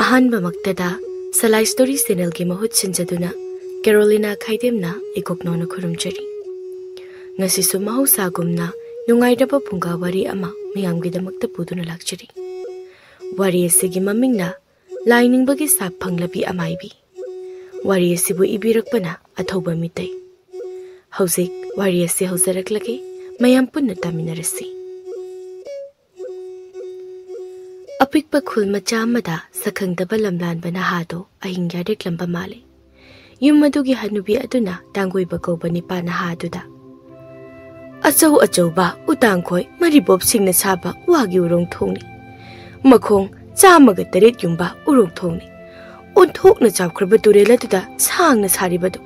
ꯑꯍꯥꯟꯕꯃꯛꯇꯗ ꯁꯂꯥꯏ story ꯆꯦꯅꯦꯜꯒꯤ ꯃꯍꯨꯠ ꯁꯤꯟꯖꯗꯨꯅ ꯀꯦꯔꯣꯂꯤꯅꯥ ꯈꯥꯏꯗꯦꯝꯅ ꯏꯀꯣꯛꯅꯣꯅ ꯈꯨꯔꯨꯝꯖꯔꯤ꯫ ꯉꯁꯤꯁꯨ ꯃꯍꯧꯁꯥꯒꯨꯝꯅ ꯅꯨꯡꯉꯥꯏꯔꯕ ꯐꯨꯡꯒꯥ ꯋꯥꯔꯤ ꯑꯃ ꯃꯌꯥꯝꯒꯤꯗꯃꯛꯇ ꯄꯨꯗꯨꯅ ꯂꯥꯛꯆꯔꯤ꯫ ꯋꯥꯔꯤ ꯑꯁꯤꯒꯤ ꯃꯃꯤꯡꯅ ꯂꯥꯏꯅꯤꯡꯕꯒꯤ ꯁꯥꯞ ꯐꯪꯂꯕꯤ ꯑꯃꯥꯏꯕꯤ꯫ ꯋꯥꯔꯤ ꯑꯁꯤꯕꯨ ꯏꯕꯤꯔꯛꯄꯅ ꯑꯊꯧꯕ ꯃꯤꯇꯩ꯫ ꯍꯧꯖꯤꯛ ꯋꯥꯔꯤ ꯑꯁꯤ ꯍꯧꯖꯔꯛꯂꯒꯦ, ꯃꯌꯥꯝ ꯄꯨꯟꯅ ꯇꯥꯃꯤꯟꯅꯔꯁꯤ꯫ ꯑꯄꯤꯛꯄ ꯈꯨꯜ ꯃꯆꯥ ꯑꯃꯗ ꯁꯛꯈꯪꯗꯕ ꯂꯝꯂꯥꯟꯕ ꯅꯍꯥꯗꯣ ꯑꯍꯤꯡ ꯌꯥꯔꯦꯛꯂꯝꯕ ꯃꯥꯜꯂꯤ꯫ ꯌꯨꯝ ꯑꯗꯨꯒꯤ ꯍꯅꯨꯕꯤ ꯑꯗꯨꯅ ꯇꯥꯡꯒꯣꯏꯕ ꯀꯧꯕ ꯅꯤꯄꯥ ꯅꯍꯥ ꯑꯗꯨꯗ ꯑꯆꯧ ꯑꯆꯧꯕ ꯎꯇꯥꯡꯈꯣꯏ ꯃꯔꯤꯕꯣꯞꯁꯤꯡꯅ ꯁꯥꯕ ꯋꯥꯒꯤ ꯎꯔꯣꯡ ꯊꯣꯡꯅꯤ꯫ ꯃꯈꯣꯡ 109 ꯌꯨꯝꯕ ꯎꯔꯣꯡ ꯊꯣꯡꯅꯤ꯫ ꯑꯣꯟꯊꯣꯛꯅ ꯆꯥꯎꯈ꯭ꯔꯕ ꯇꯨꯔꯦꯜ ꯑꯗꯨꯗ ꯁꯥꯡꯅ ꯁꯥꯔꯤꯕꯗꯨ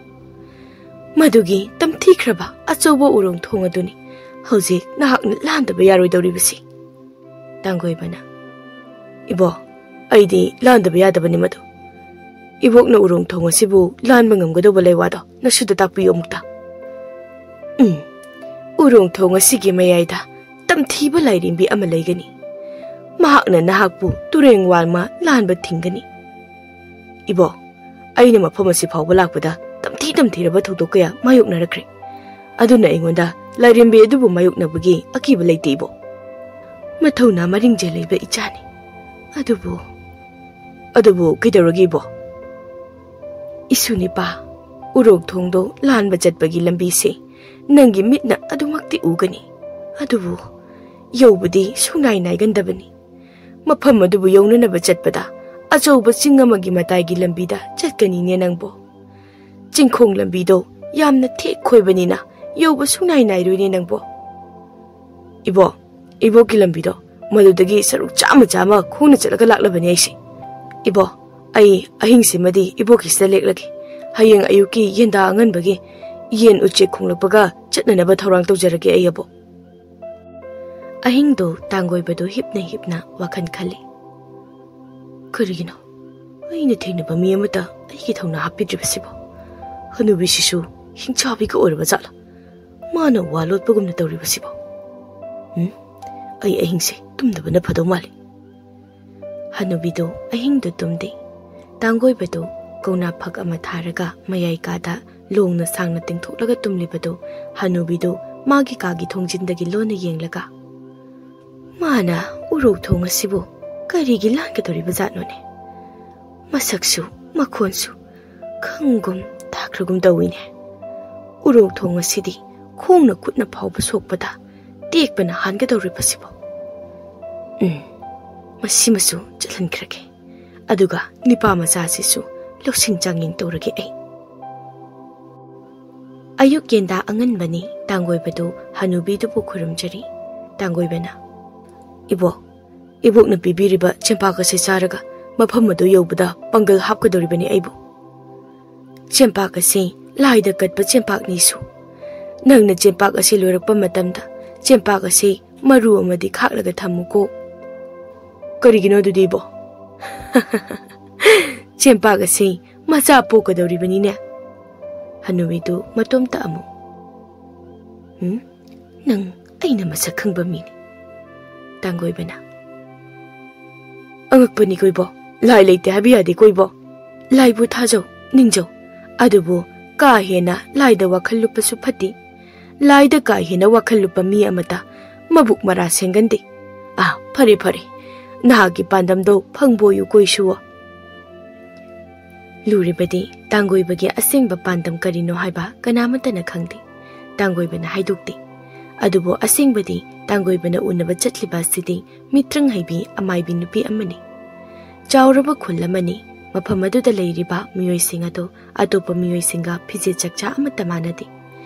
ꯃꯗꯨꯒꯤ ꯇꯝꯊꯤꯈ꯭ꯔꯕ ꯑꯆꯧꯕ ꯎꯔꯣꯡ ꯊꯣꯡ ꯑꯗꯨꯅꯤ ꯍꯧꯖꯤꯛ ꯅꯍꯥꯛꯅ ꯂꯥꯟꯗꯕ ꯌꯥꯔꯣꯏꯗꯧꯔꯤꯕꯁꯤ꯫ ꯇꯥꯡꯒꯣꯏꯕꯅ "ꯏꯕꯣ, ꯑꯩꯗꯤ ꯂꯥꯟꯗꯕ ꯌꯥꯗꯕꯅꯤ ꯃꯗꯨ꯫ ꯏꯕꯣꯛꯅ ꯎꯔꯣꯡ ꯊꯣꯡ ꯑꯁꯤꯕꯨ ꯂꯥꯟꯕ ꯉꯝꯒꯗꯧꯕ ꯂꯩꯋꯥꯗꯣ ꯅꯁꯨꯗ ꯇꯥꯛꯄꯤꯌꯨ ꯑꯃꯨꯛꯇ꯫ ꯎꯔꯣꯡ ꯊꯣꯡ ꯑꯁꯤꯒꯤ ꯃꯌꯥꯏꯗ ꯇꯝꯊꯤꯕ ꯂꯥꯏꯔꯦꯝꯕꯤ ꯑꯃ ꯂꯩꯒꯅꯤ꯫ ꯃꯍꯥꯛꯅ ꯅꯍꯥꯛꯄꯨ ꯇꯨꯔꯦꯡ ꯋꯥꯜꯃ ꯂꯥꯟꯕ ꯊꯤꯡꯒꯅꯤ꯫ ꯏꯕꯣ, ꯑꯩꯅ ꯃꯐꯝ ꯑꯁꯤ ꯐꯥꯎꯕ ꯂꯥꯛꯄꯗ ꯇꯝꯊꯤꯔꯕ ꯊꯧꯗꯣꯛ ꯀꯌꯥ ꯃꯥꯌꯣꯛꯅꯔꯛꯈ꯭ꯔꯦ꯫ ꯑꯗꯨꯅ ꯑꯩꯉꯣꯟꯗ ꯂꯥꯏꯔꯦꯝꯕꯤ ꯑꯗꯨꯕꯨ ꯃꯥꯌꯣꯛꯅꯕꯒꯤ ꯑꯀꯤꯕ ꯂꯩꯇꯦ ꯏꯕꯣ꯫ ꯃꯊꯧꯅꯥ ꯃꯔꯤꯡꯖꯦꯜ ꯂꯩꯕ ꯏꯆꯥꯅꯤ꯫ ꯑꯗꯨꯕꯨ ꯀꯩꯗꯧꯔꯒꯦ ꯏꯕꯣ? ꯏꯁꯨ ꯅꯤꯄꯥ, ꯎꯔꯣꯛ ꯊꯣꯡꯗꯣ ꯂꯥꯟꯕ ꯆꯠꯄꯒꯤ ꯂꯝꯕꯤꯁꯦ ꯅꯪꯒꯤ ꯃꯤꯠꯅ ꯑꯗꯨꯃꯛꯇꯤ ꯎꯒꯅꯤ꯫ ꯑꯗꯨꯕꯨ ꯌꯧꯕꯗꯤ ꯁꯨꯡꯅꯥꯏ ꯅꯥꯏꯒꯟꯗꯕꯅꯤ꯫ ꯃꯐꯝ ꯑꯗꯨꯕꯨ ꯌꯧꯅꯅꯕ ꯆꯠꯄꯗ ꯑꯆꯧꯕ ꯆꯤꯡ ꯑꯃꯒꯤ ꯃꯇꯥꯏꯒꯤ ꯂꯝꯕꯤꯗ ꯆꯠꯀꯅꯤꯅꯦ ꯅꯪꯕꯣ꯫ ꯆꯤꯡꯈꯣꯡ ꯂꯝꯕꯤꯗꯣ ꯌꯥꯝꯅ ꯊꯦꯛ ꯈꯣꯏꯕꯅꯤꯅ ꯌꯧꯕ ꯁꯨꯡꯅꯥꯏ ꯅꯥꯏꯔꯣꯏꯅꯦ ꯅꯪꯕꯣ꯫ ꯏꯕꯣ, ꯏꯕꯣꯛꯀꯤ ꯂꯝꯕꯤꯗꯣ ꯃꯗꯨꯗꯒꯤ ꯁꯔꯨꯛ ꯆꯥꯝꯃ ꯈꯣꯡꯅ ꯆꯠꯂꯒ ꯂꯥꯛꯂꯕꯅꯤ ꯑꯩꯁꯦ꯫ ꯏꯕꯣ, ꯑꯩ ꯑꯍꯤꯡꯁꯤꯃꯗꯤ ꯏꯕꯣꯛꯀꯤꯁꯤꯗ ꯂꯦꯛꯂꯒꯦ꯫ ꯍꯌꯦꯡ ꯑꯌꯨꯛꯀꯤ ꯌꯦꯟꯗꯥ ꯑꯉꯟꯕꯒꯤ ꯌꯦꯟ ꯎꯆꯦꯛ ꯈꯣꯡꯂꯛꯄꯒ ꯆꯠꯅꯅꯕ ꯊꯧꯔꯥꯡ ꯇꯧꯖꯔꯒꯦ ꯑꯩ ꯑꯕꯣ꯫ ꯑꯍꯤꯡꯗꯣ ꯇꯥꯡꯒꯣꯏꯕꯗꯣ ꯍꯤꯞꯅ ꯋꯥꯈꯜ ꯈꯜꯂꯤ꯫ ꯀꯔꯤꯒꯤꯅꯣ ꯑꯩꯅ ꯊꯦꯡꯅꯕ ꯃꯤ ꯑꯃꯇ ꯑꯩꯒꯤ ꯊꯧꯅꯥ ꯍꯥꯞꯄꯤꯗ꯭ꯔꯤꯕꯁꯤꯕꯣ? ꯍꯅꯨꯕꯤꯁꯤꯁꯨ ꯍꯤꯡꯆꯥꯕꯤꯒ ꯑꯣꯏꯔꯕ ꯖꯥꯠꯂ? ꯃꯥꯅ ꯋꯥ ꯂꯣꯠꯄꯒꯨꯝꯅ ꯇꯧꯔꯤꯕꯁꯤꯕꯣ? ꯑꯩ ꯑꯍꯤꯡꯁꯦ ꯇꯨꯝꯗꯕꯅ ꯐꯗꯧ ꯃꯥꯜꯂꯤ꯫ ꯍꯅꯨꯕꯤꯗꯣ ꯑꯍꯤꯡꯗꯣ ꯇꯨꯝꯗꯦ꯫ ꯇꯥꯡꯒꯣꯏꯕꯗꯣ ꯀꯧꯅꯥ ꯐꯛ ꯑꯃ ꯊꯥꯔꯒ ꯃꯌꯥꯏ ꯀꯥꯗ ꯂꯣꯡꯅ ꯁꯥꯡꯅ ꯇꯤꯡꯊꯣꯛꯂꯒ ꯇꯨꯝꯂꯤꯕꯗꯣ ꯍꯅꯨꯕꯤꯗꯣ ꯃꯥꯒꯤ ꯀꯥꯒꯤ ꯊꯣꯡꯖꯤꯟꯗꯒꯤ ꯂꯣꯟꯅ ꯌꯦꯡꯂꯒ ꯃꯥꯅ ꯎꯔꯣꯛ ꯊꯣꯡ ꯑꯁꯤꯕꯨ ꯀꯔꯤꯒꯤ ꯂꯥꯟꯒꯗꯧꯔꯤꯕ ꯖꯥꯠꯅꯣꯅꯦ? ꯃꯁꯛꯁꯨ ꯃꯈꯣꯟꯁꯨ ꯈꯪꯒꯨꯝ ꯇꯥꯈ꯭ꯔꯒꯨꯝ ꯇꯧꯏꯅꯦ꯫ ꯎꯔꯣꯛ ꯊꯣꯡ ꯑꯁꯤꯗꯤ ꯈꯣꯡꯅ ꯈꯨꯠꯅ ꯐꯥꯎꯕ ꯁꯣꯛꯄꯗ ꯇꯦꯛꯄꯅ ꯍꯥꯟꯒꯗꯧꯔꯤꯕꯁꯤꯕꯣ? ꯃꯁꯤꯃꯁꯨ ꯆꯠꯍꯟꯈ꯭ꯔꯒꯦ꯫ ꯑꯗꯨꯒ ꯅꯤꯄꯥ ꯃꯆꯥꯁꯤꯁꯨ ꯂꯧꯁꯤꯡ ꯆꯥꯡꯌꯦꯡ ꯇꯧꯔꯒꯦ ꯑꯩ꯫ ꯑꯌꯨꯛ ꯌꯦꯟꯗꯥ ꯑꯉꯟꯕꯅꯤ꯫ ꯇꯥꯡꯒꯣꯏꯕꯗꯨ ꯍꯅꯨꯕꯤꯗꯨꯕꯨ ꯈꯨꯔꯨꯝꯖꯔꯤ꯫ ꯇꯥꯡꯒꯣꯏꯕꯅ "ꯏꯕꯣ, ꯏꯕꯣꯛꯅ ꯄꯤꯕꯤꯔꯤꯕ ꯆꯦꯡꯄꯥꯛ ꯑꯁꯤ ꯆꯥꯔꯒ ꯃꯐꯝ ꯑꯗꯨ ꯌꯧꯕꯗ ꯄꯥꯡꯒꯜ ꯍꯥꯞꯀꯗꯧꯔꯤꯕꯅꯤ ꯑꯩꯕꯨ꯫ ꯆꯦꯡꯄꯥꯛ ꯑꯁꯤ ꯂꯥꯏꯗ ꯀꯠꯄ ꯆꯦꯡꯄꯥꯛꯅꯤꯁꯨ꯫ ꯅꯪꯅ ꯆꯦꯡꯄꯥꯛ ꯑꯁꯤ ꯂꯣꯏꯔꯛꯄ ꯃꯇꯝꯗ ꯆꯦꯡꯄꯥꯛ ꯑꯁꯤ ꯃꯔꯨ ꯑꯃꯗꯤ ꯈꯥꯛꯂꯒ ꯊꯝꯃꯨꯀꯣ꯫ ꯀꯔꯤꯒꯤꯅꯣ ꯑꯗꯨꯗꯤ ꯏꯕꯣ? ꯆꯦꯡꯄꯥꯛ ꯑꯁꯤ ꯃꯆꯥ ꯄꯣꯛꯀꯗꯧꯔꯤꯕꯅꯤꯅꯦ꯫ ꯍꯅꯨꯕꯤꯗꯨ ꯃꯇꯣꯝꯇ ꯑꯃꯨꯛ ꯅꯪ ꯑꯩꯅ ꯃꯁꯛ ꯈꯪꯕ ꯃꯤꯅꯤ꯫ ꯇꯥꯡꯒꯣꯏꯕꯅ ꯑꯉꯛꯄꯅꯤ ꯀꯣꯏꯕꯣ, ꯂꯥꯏ ꯂꯩꯇꯦ ꯍꯥꯏꯕ ꯌꯥꯗꯦ ꯀꯣꯏꯕꯣ꯫ ꯂꯥꯏꯕꯨ ꯊꯥꯖꯧ ꯅꯤꯡꯖꯧ, ꯑꯗꯨꯕꯨ ꯀꯥ ꯍꯦꯟꯅ ꯂꯥꯏꯗ ꯋꯥꯈꯜ ꯂꯨꯞꯄꯁꯨ ꯐꯠꯇꯦ꯫ ꯂꯥꯏꯗ ꯀꯥ ꯍꯦꯟꯅ ꯋꯥꯈꯜ ꯂꯨꯞꯄ ꯃꯤ ꯑꯃꯇ ꯃꯕꯨꯛ ꯃꯔꯥ ꯁꯦꯡꯒꯟꯗꯦ꯫ ꯐꯔꯦ, ꯅꯍꯥꯛꯀꯤ ꯄꯥꯟꯗꯝꯗꯣ ꯐꯪꯕꯣꯌꯨ ꯀꯣꯏꯁꯨꯋꯣ꯫ ꯂꯨꯔꯤꯕꯗꯤ ꯇꯥꯡꯒꯣꯏꯕꯒꯤ ꯑꯁꯦꯡꯕ ꯄꯥꯟꯗꯝ ꯀꯔꯤꯅꯣ ꯍꯥꯏꯕ ꯀꯅꯥꯃꯠꯇꯅ ꯈꯪꯗꯦ꯫ ꯇꯥꯡꯒꯣꯏꯕꯅ ꯍꯥꯏꯗꯣꯛꯇꯦ꯫ ꯑꯗꯨꯕꯨ ꯑꯁꯦꯡꯕꯗꯤ ꯇꯥꯡꯒꯣꯏꯕꯅ ꯎꯅꯕ ꯆꯠꯂꯤꯕ ꯑꯁꯤꯗꯤ ꯃꯤꯇ꯭ꯔꯪ ꯍꯩꯕꯤ ꯑꯃꯥꯏꯕꯤ ꯅꯨꯄꯤ ꯑꯃꯅꯤ꯫ ꯆꯥꯎꯔꯕ ꯈꯨꯜ ꯑꯃꯅꯤ꯫ ꯃꯐꯝ ꯑꯗꯨꯗ ꯂꯩꯔꯤꯕ ꯃꯤꯑꯣꯏꯁꯤꯡ ꯑꯗꯨ ꯑꯇꯣꯞꯄ ꯃꯤꯑꯣꯏꯁꯤꯡꯒ ꯐꯤꯖꯦꯠ ꯆꯛꯆꯥ ꯑꯃꯠꯇ ꯃꯥꯟꯅꯗꯦ꯫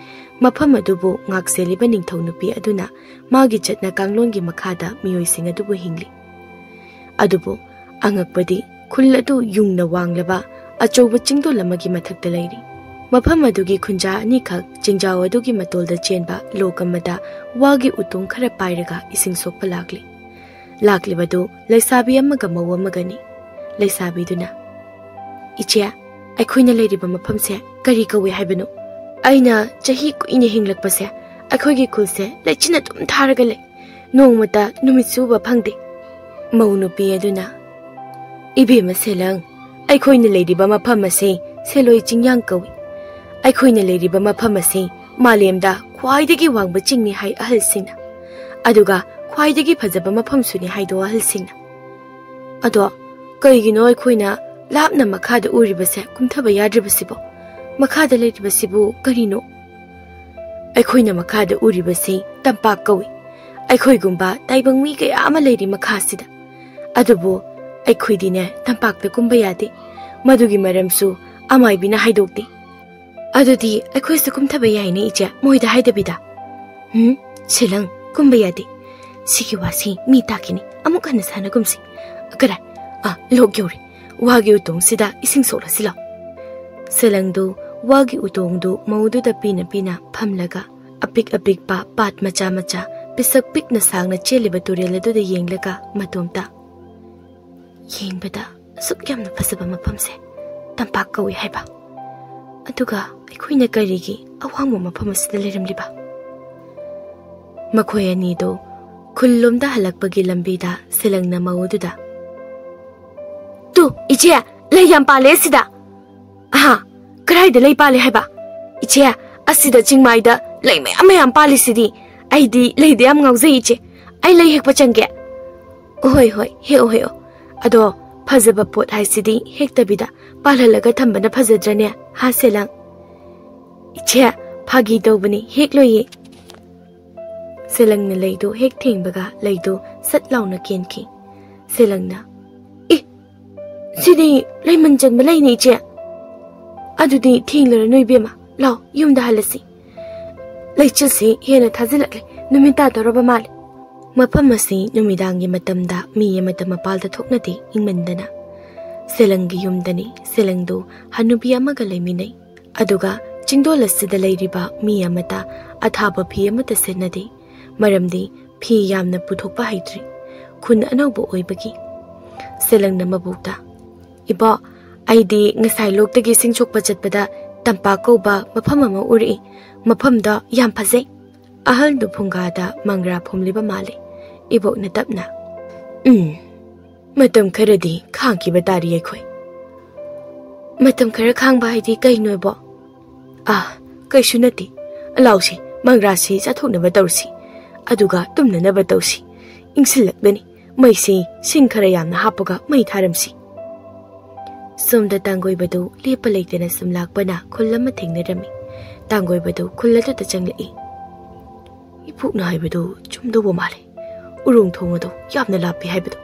ꯃꯐꯝ ꯑꯗꯨꯕꯨ ꯉꯥꯛꯁꯦꯜꯂꯤꯕ ꯅꯤꯡꯊꯧ ꯅꯨꯄꯤ ꯑꯗꯨꯅ ꯃꯥꯒꯤ ꯆꯠꯅ ꯀꯥꯡꯂꯣꯟꯒꯤ ꯃꯈꯥꯗ ꯃꯤꯑꯣꯏꯁꯤꯡ ꯑꯗꯨꯕꯨ ꯍꯤꯡꯂꯤ꯫ ꯑꯗꯨꯕꯨ ꯑꯉꯛꯄꯗꯤ ꯈꯨꯜ ꯑꯗꯨ ꯌꯨꯡꯅ ꯋꯥꯡꯂꯕ ꯑꯆꯧꯕ ꯆꯤꯡꯗꯣꯜ ꯑꯃꯒꯤ ꯃꯊꯛꯇ ꯂꯩꯔꯤ꯫ ꯃꯐꯝ ꯑꯗꯨꯒꯤ ꯈꯨꯟꯖꯥ ꯑꯅꯤꯈꯛ ꯆꯤꯡꯖꯥꯎ ꯑꯗꯨꯒꯤ ꯃꯇꯣꯜꯗ ꯆꯦꯟꯕ ꯂꯣꯛ ꯑꯃꯗ ꯋꯥꯒꯤ ꯎꯇꯣꯡ ꯈꯔ ꯄꯥꯏꯔꯒ ꯏꯁꯤꯡ ꯁꯣꯛꯄ ꯂꯥꯛꯂꯤ꯫ ꯂꯥꯛꯂꯤꯕꯗꯨ ꯂꯩꯁꯥꯕꯤ ꯑꯃꯒ ꯃꯧ ꯑꯃꯒꯅꯤ꯫ ꯂꯩꯁꯥꯕꯤꯗꯨꯅ "ꯏꯆꯦ, ꯑꯩꯈꯣꯏꯅ ꯂꯩꯔꯤꯕ ꯃꯐꯝꯁꯦ ꯀꯔꯤ ꯀꯧꯏ ꯍꯥꯏꯕꯅꯣ? ꯑꯩꯅ ꯆꯍꯤ ꯀꯨꯏꯅ ꯍꯤꯡꯂꯛꯄꯁꯦ ꯑꯩꯈꯣꯏꯒꯤ ꯈꯨꯜꯁꯦ ꯂꯩꯆꯤꯟ ꯑꯗꯨꯝ ꯊꯥꯔꯒ ꯂꯩ꯫ ꯅꯣꯡꯃꯇ ꯅꯨꯃꯤꯠ ꯆꯨꯕ ꯐꯪꯗꯦ꯫ ꯃꯧ ꯅꯨꯄꯤ ꯑꯗꯨꯅ Ibema selang ꯑꯩꯈꯣꯏꯅ ꯂꯩꯔꯤꯕ ꯃꯐꯝ ꯑꯁꯤ ꯁꯦꯂꯣꯏ ꯆꯤꯡꯌꯥꯡ ꯀꯧꯏ ꯑꯩꯈꯣꯏꯅ ꯂꯩꯔꯤꯕ ꯃꯐꯝ ꯑꯁꯤ ꯃꯥꯂꯦꯝꯗ ꯈ꯭ꯋꯥꯏꯗꯒꯤ ꯋꯥꯡꯕ ꯆꯤꯡꯅꯤ ꯍꯥꯏ ꯑꯍꯜꯁꯤꯡꯅ ꯑꯗꯨꯒ ꯈ꯭ꯋꯥꯏꯗꯒꯤ ꯐꯖꯕ ꯃꯐꯝꯁꯨꯅꯤ ꯍꯥꯏꯗꯣ ꯑꯍꯜꯁꯤꯡꯅ ꯑꯗꯣ ꯀꯩꯒꯤꯅꯣ ꯑꯩꯈꯣꯏꯅ ꯂꯥꯞꯅ ꯃꯈꯥꯗ ꯎꯔꯤꯕꯁꯦ ꯀꯨꯝꯊꯕ ꯌꯥꯗ꯭ꯔꯤꯕꯁꯤꯕꯣ ꯃꯈꯥꯗ ꯂꯩꯔꯤꯕꯁꯤꯕꯨ ꯀꯔꯤꯅꯣ ꯑꯩꯈꯣꯏꯅ ꯃꯈꯥꯗ ꯎꯔꯤꯕꯁꯤ ꯇꯝꯄꯥꯛ ꯀꯧꯏ ꯑꯩꯈꯣꯏꯒꯨꯝꯕ ꯇꯥꯏꯕꯪ ꯃꯤ ꯀꯌꯥ ꯑꯃ ꯂꯩꯔꯤ ꯃꯈꯥꯁꯤꯗ ꯑꯗꯨꯕꯨ ꯑꯩꯈꯣꯏꯗꯤꯅꯦ ꯇꯝꯄꯥꯛꯇ ꯀꯨꯝꯕ ꯌꯥꯗꯦ ꯃꯗꯨꯒꯤ ꯃꯔꯝꯁꯨ ꯑꯃꯥꯏꯕꯤꯅ ꯍꯥꯏꯗꯣꯛꯇꯦ ꯑꯗꯨꯗꯤ ꯑꯩꯈꯣꯏꯁꯨ ꯀꯨꯝꯊꯕ ꯌꯥꯏꯅꯦ ꯏꯆꯦ ꯃꯣꯏꯗ ꯍꯥꯏꯗꯕꯤꯗ ꯁꯤꯂꯪ ꯀꯨꯝꯕ ꯌꯥꯗꯦ ꯁꯤꯒꯤ ꯋꯥꯁꯤ ꯃꯤ ꯇꯥꯛꯈꯤꯅꯤ ꯑꯃꯨꯛ ꯍꯟꯅ ꯁꯥꯟꯅꯒꯨꯝꯁꯤ ꯀꯔꯥꯏ ꯂꯣꯛ ꯌꯧꯔꯤ ꯋꯥꯒꯤ ꯎꯇꯣꯡꯁꯤꯗ ꯏꯁꯤꯡ ꯁꯣꯛꯂꯁꯤ ꯂꯥꯎ ꯁꯤꯂꯪꯗꯨ ꯋꯥꯒꯤ ꯎꯇꯣꯡꯗꯨ ꯃꯧꯗꯨꯗ ꯄꯤꯅ ꯄꯤꯅ ꯐꯝꯂꯒ ꯑꯄꯤꯛ ꯑꯄꯤꯛꯄ ꯄꯥꯠ ꯃꯆꯥ ꯃꯆꯥ ꯄꯤꯁꯛ ꯄꯤꯛꯅ ꯁꯥꯡꯅ ꯆꯦꯜꯂꯤꯕ ꯇꯨꯔꯦꯜ ꯑꯗꯨꯗ ꯌꯦꯡꯂꯒ ꯃꯇꯣꯝꯇ ꯌꯦꯡꯕꯗ ꯑꯁꯨꯛ ꯌꯥꯝꯅ ꯐꯖꯕ ꯃꯐꯝꯁꯦ ꯇꯝꯄꯥꯛ ꯀꯧꯏ ꯍꯥꯏꯕ ꯑꯗꯨꯒ ꯑꯩꯈꯣꯏꯅ ꯀꯔꯤꯒꯤ ꯑꯋꯥꯡꯕ ꯃꯐꯝ ꯑꯁꯤꯗ ꯂꯩꯔꯝꯂꯤꯕ ꯃꯈꯣꯏ ꯑꯅꯤꯗꯣ ꯈꯨꯜꯂꯣꯝꯗ ꯍꯜꯂꯛꯄꯒꯤ ꯂꯝꯕꯤꯗ ꯁꯤꯂꯪꯅ ꯃꯧꯗꯨꯗ ꯇꯨ ꯏꯆꯦ ꯂꯩ ꯌꯥꯝ ꯄꯥꯜꯂꯦ ꯑꯁꯤꯗ ꯀꯔꯥꯏꯗ ꯂꯩ ꯄꯥꯜꯂꯦ ꯍꯥꯏꯕ ꯏꯆꯦ ꯑꯁꯤꯗ ꯆꯤꯡꯃꯥꯏꯗ ꯂꯩ ꯃꯌꯥꯝ ꯃꯌꯥꯝ ꯄꯥꯜꯂꯤꯁꯤꯗꯤ ꯑꯩꯗꯤ ꯂꯩꯗ ꯌꯥꯝ ꯉꯥꯎꯖꯩ ꯏꯆꯦ ꯑꯩ ꯂꯩ ꯍꯦꯛꯄ ꯆꯪꯒꯦ ꯍꯣꯏ ꯍꯣꯏ ꯍꯦꯛꯑꯣ ꯍꯦꯛꯑꯣ ꯑꯗꯣ ꯐꯖꯕ ꯄꯣꯠ ꯍꯥꯏꯁꯤꯗꯤ ꯍꯦꯛꯇꯕꯤꯗ ꯄꯥꯜꯍꯜꯂꯒ ꯊꯝꯕꯅ ꯐꯖꯗ꯭ꯔꯅꯦ ꯍꯥ ꯁꯦꯂꯪ ꯏꯆꯦ ꯐꯥꯒꯤ ꯇꯧꯕꯅꯤ ꯍꯦꯛꯂꯣꯏꯌꯦ ꯁꯦꯂꯪꯅ ꯂꯩꯗꯣ ꯍꯦꯛ ꯊꯦꯡꯕꯒ ꯂꯩꯗꯣ ꯁꯠ ꯂꯥꯎꯅ ꯀꯦꯟꯈꯤ ꯁꯦꯂꯪꯅ ꯁꯤꯗꯤ ꯂꯩꯃꯟ ꯆꯟꯕ ꯂꯩꯅꯤ ꯏꯆꯦ ꯑꯗꯨꯗꯤ ꯊꯦꯡꯂꯔꯅꯣ ꯏꯕꯦꯝꯃ ꯂꯥꯎ ꯌꯨꯝꯗ ꯍꯜꯂꯁꯤ ꯂꯩꯆꯤꯜꯁꯤ ꯍꯦꯟꯅ ꯊꯥꯖꯤꯜꯂꯛꯂꯦ ꯅꯨꯃꯤꯠ ꯇꯥꯗꯧꯔꯕ ꯃꯥꯜꯂꯦ ꯃꯐꯝ ꯑꯁꯤ ꯅꯨꯃꯤꯗꯥꯡꯒꯤ ꯃꯇꯝꯗ ꯃꯤ ꯑꯃꯠꯇ ꯃꯄꯥꯜꯗ ꯊꯣꯛꯅꯗꯦ ꯏꯪꯃꯟꯗꯅ ꯁꯦꯂꯪꯒꯤ ꯌꯨꯝꯗꯅꯤ ꯁꯦꯂꯪꯗꯨ ꯍꯅꯨꯕꯤ ꯑꯃꯒ ꯂꯩꯃꯤꯟꯅꯩ ꯑꯗꯨꯒ ꯆꯤꯡꯗꯣꯜ ꯑꯁꯤꯗ ꯂꯩꯔꯤꯕ ꯃꯤ ꯑꯃꯠꯇ ꯑꯊꯥꯕ ꯐꯤ ꯑꯃꯠꯇ ꯁꯦꯠꯅꯗꯦ ꯃꯔꯝꯗꯤ ꯐꯤ ꯌꯥꯝꯅ ꯄꯨꯊꯣꯛꯄ ꯍꯩꯇ꯭ꯔꯤ ꯈꯨꯟ ꯑꯅꯧꯕ ꯑꯣꯏꯕꯒꯤ ꯁꯦꯂꯪꯅ ꯃꯕꯣꯛꯇ ꯏꯕꯣ ꯑꯩꯗꯤ ꯉꯁꯥꯏ ꯂꯣꯛꯇꯒꯤ ꯏꯁꯤꯡ ꯁꯣꯛꯄ ꯆꯠꯄꯗ ꯇꯝꯄꯥꯛ ꯀꯧꯕ ꯃꯐꯝ ꯑꯃ ꯎꯔꯛꯏ ꯃꯐꯝꯗ ꯌꯥꯝ ꯐꯖꯩ ꯑꯍꯜꯗꯨ ꯐꯨꯡꯒꯥꯗ ꯃꯪꯒ꯭ꯔꯥ ꯐꯨꯝꯂꯤꯕ ꯃꯥꯜꯂꯤ ꯏꯕꯣꯛꯅ ꯇꯞꯅ ꯃꯇꯝ ꯈꯔꯗꯤ ꯈꯥꯡꯈꯤꯕ ꯇꯥꯔꯤ ꯑꯩꯈꯣꯏ ꯃꯇꯝ ꯈꯔ ꯈꯥꯡꯕ ꯍꯥꯏꯗꯤ ꯀꯩꯅꯣ ꯏꯕꯣ ꯀꯩꯁꯨ ꯅꯠꯇꯦ ꯂꯥꯎꯁꯤ ꯃꯪꯒ꯭ꯔꯥꯁꯤ ꯆꯥꯊꯣꯛꯅꯕ ꯇꯧꯔꯁꯤ ꯑꯗꯨꯒ ꯇꯨꯝꯅꯅꯕ ꯇꯧꯁꯤ ꯏꯪꯁꯤꯜꯂꯛꯂꯅꯤ ꯃꯩꯁꯤ ꯁꯤꯡ ꯈꯔ ꯌꯥꯝꯅ ꯍꯥꯞꯄꯒ ꯃꯩ ꯊꯥꯔꯝꯁꯤ ꯁꯣꯝꯗ ꯇꯥꯡꯒꯣꯏꯕꯗꯨ ꯂꯦꯞꯄ ꯂꯩꯇꯅ ꯁꯨꯝ ꯂꯥꯛꯄꯅ ꯈꯨꯜ ꯑꯃ ꯊꯦꯡꯅꯔꯝꯃꯤ ꯇꯥꯡꯒꯣꯏꯕꯗꯨ ꯈꯨꯜ ꯑꯗꯨꯗ ꯆꯪꯂꯛꯏ ꯏꯄꯨꯛꯅ ꯍꯥꯏꯕꯗꯨ ꯆꯨꯝꯗꯧꯕ ꯃꯥꯜꯂꯦ ꯎꯔꯣꯡ ꯊꯣꯡ ꯑꯗꯨ ꯌꯥꯝꯅ ꯂꯥꯞꯄꯤ ꯍꯥꯏꯕꯗꯨ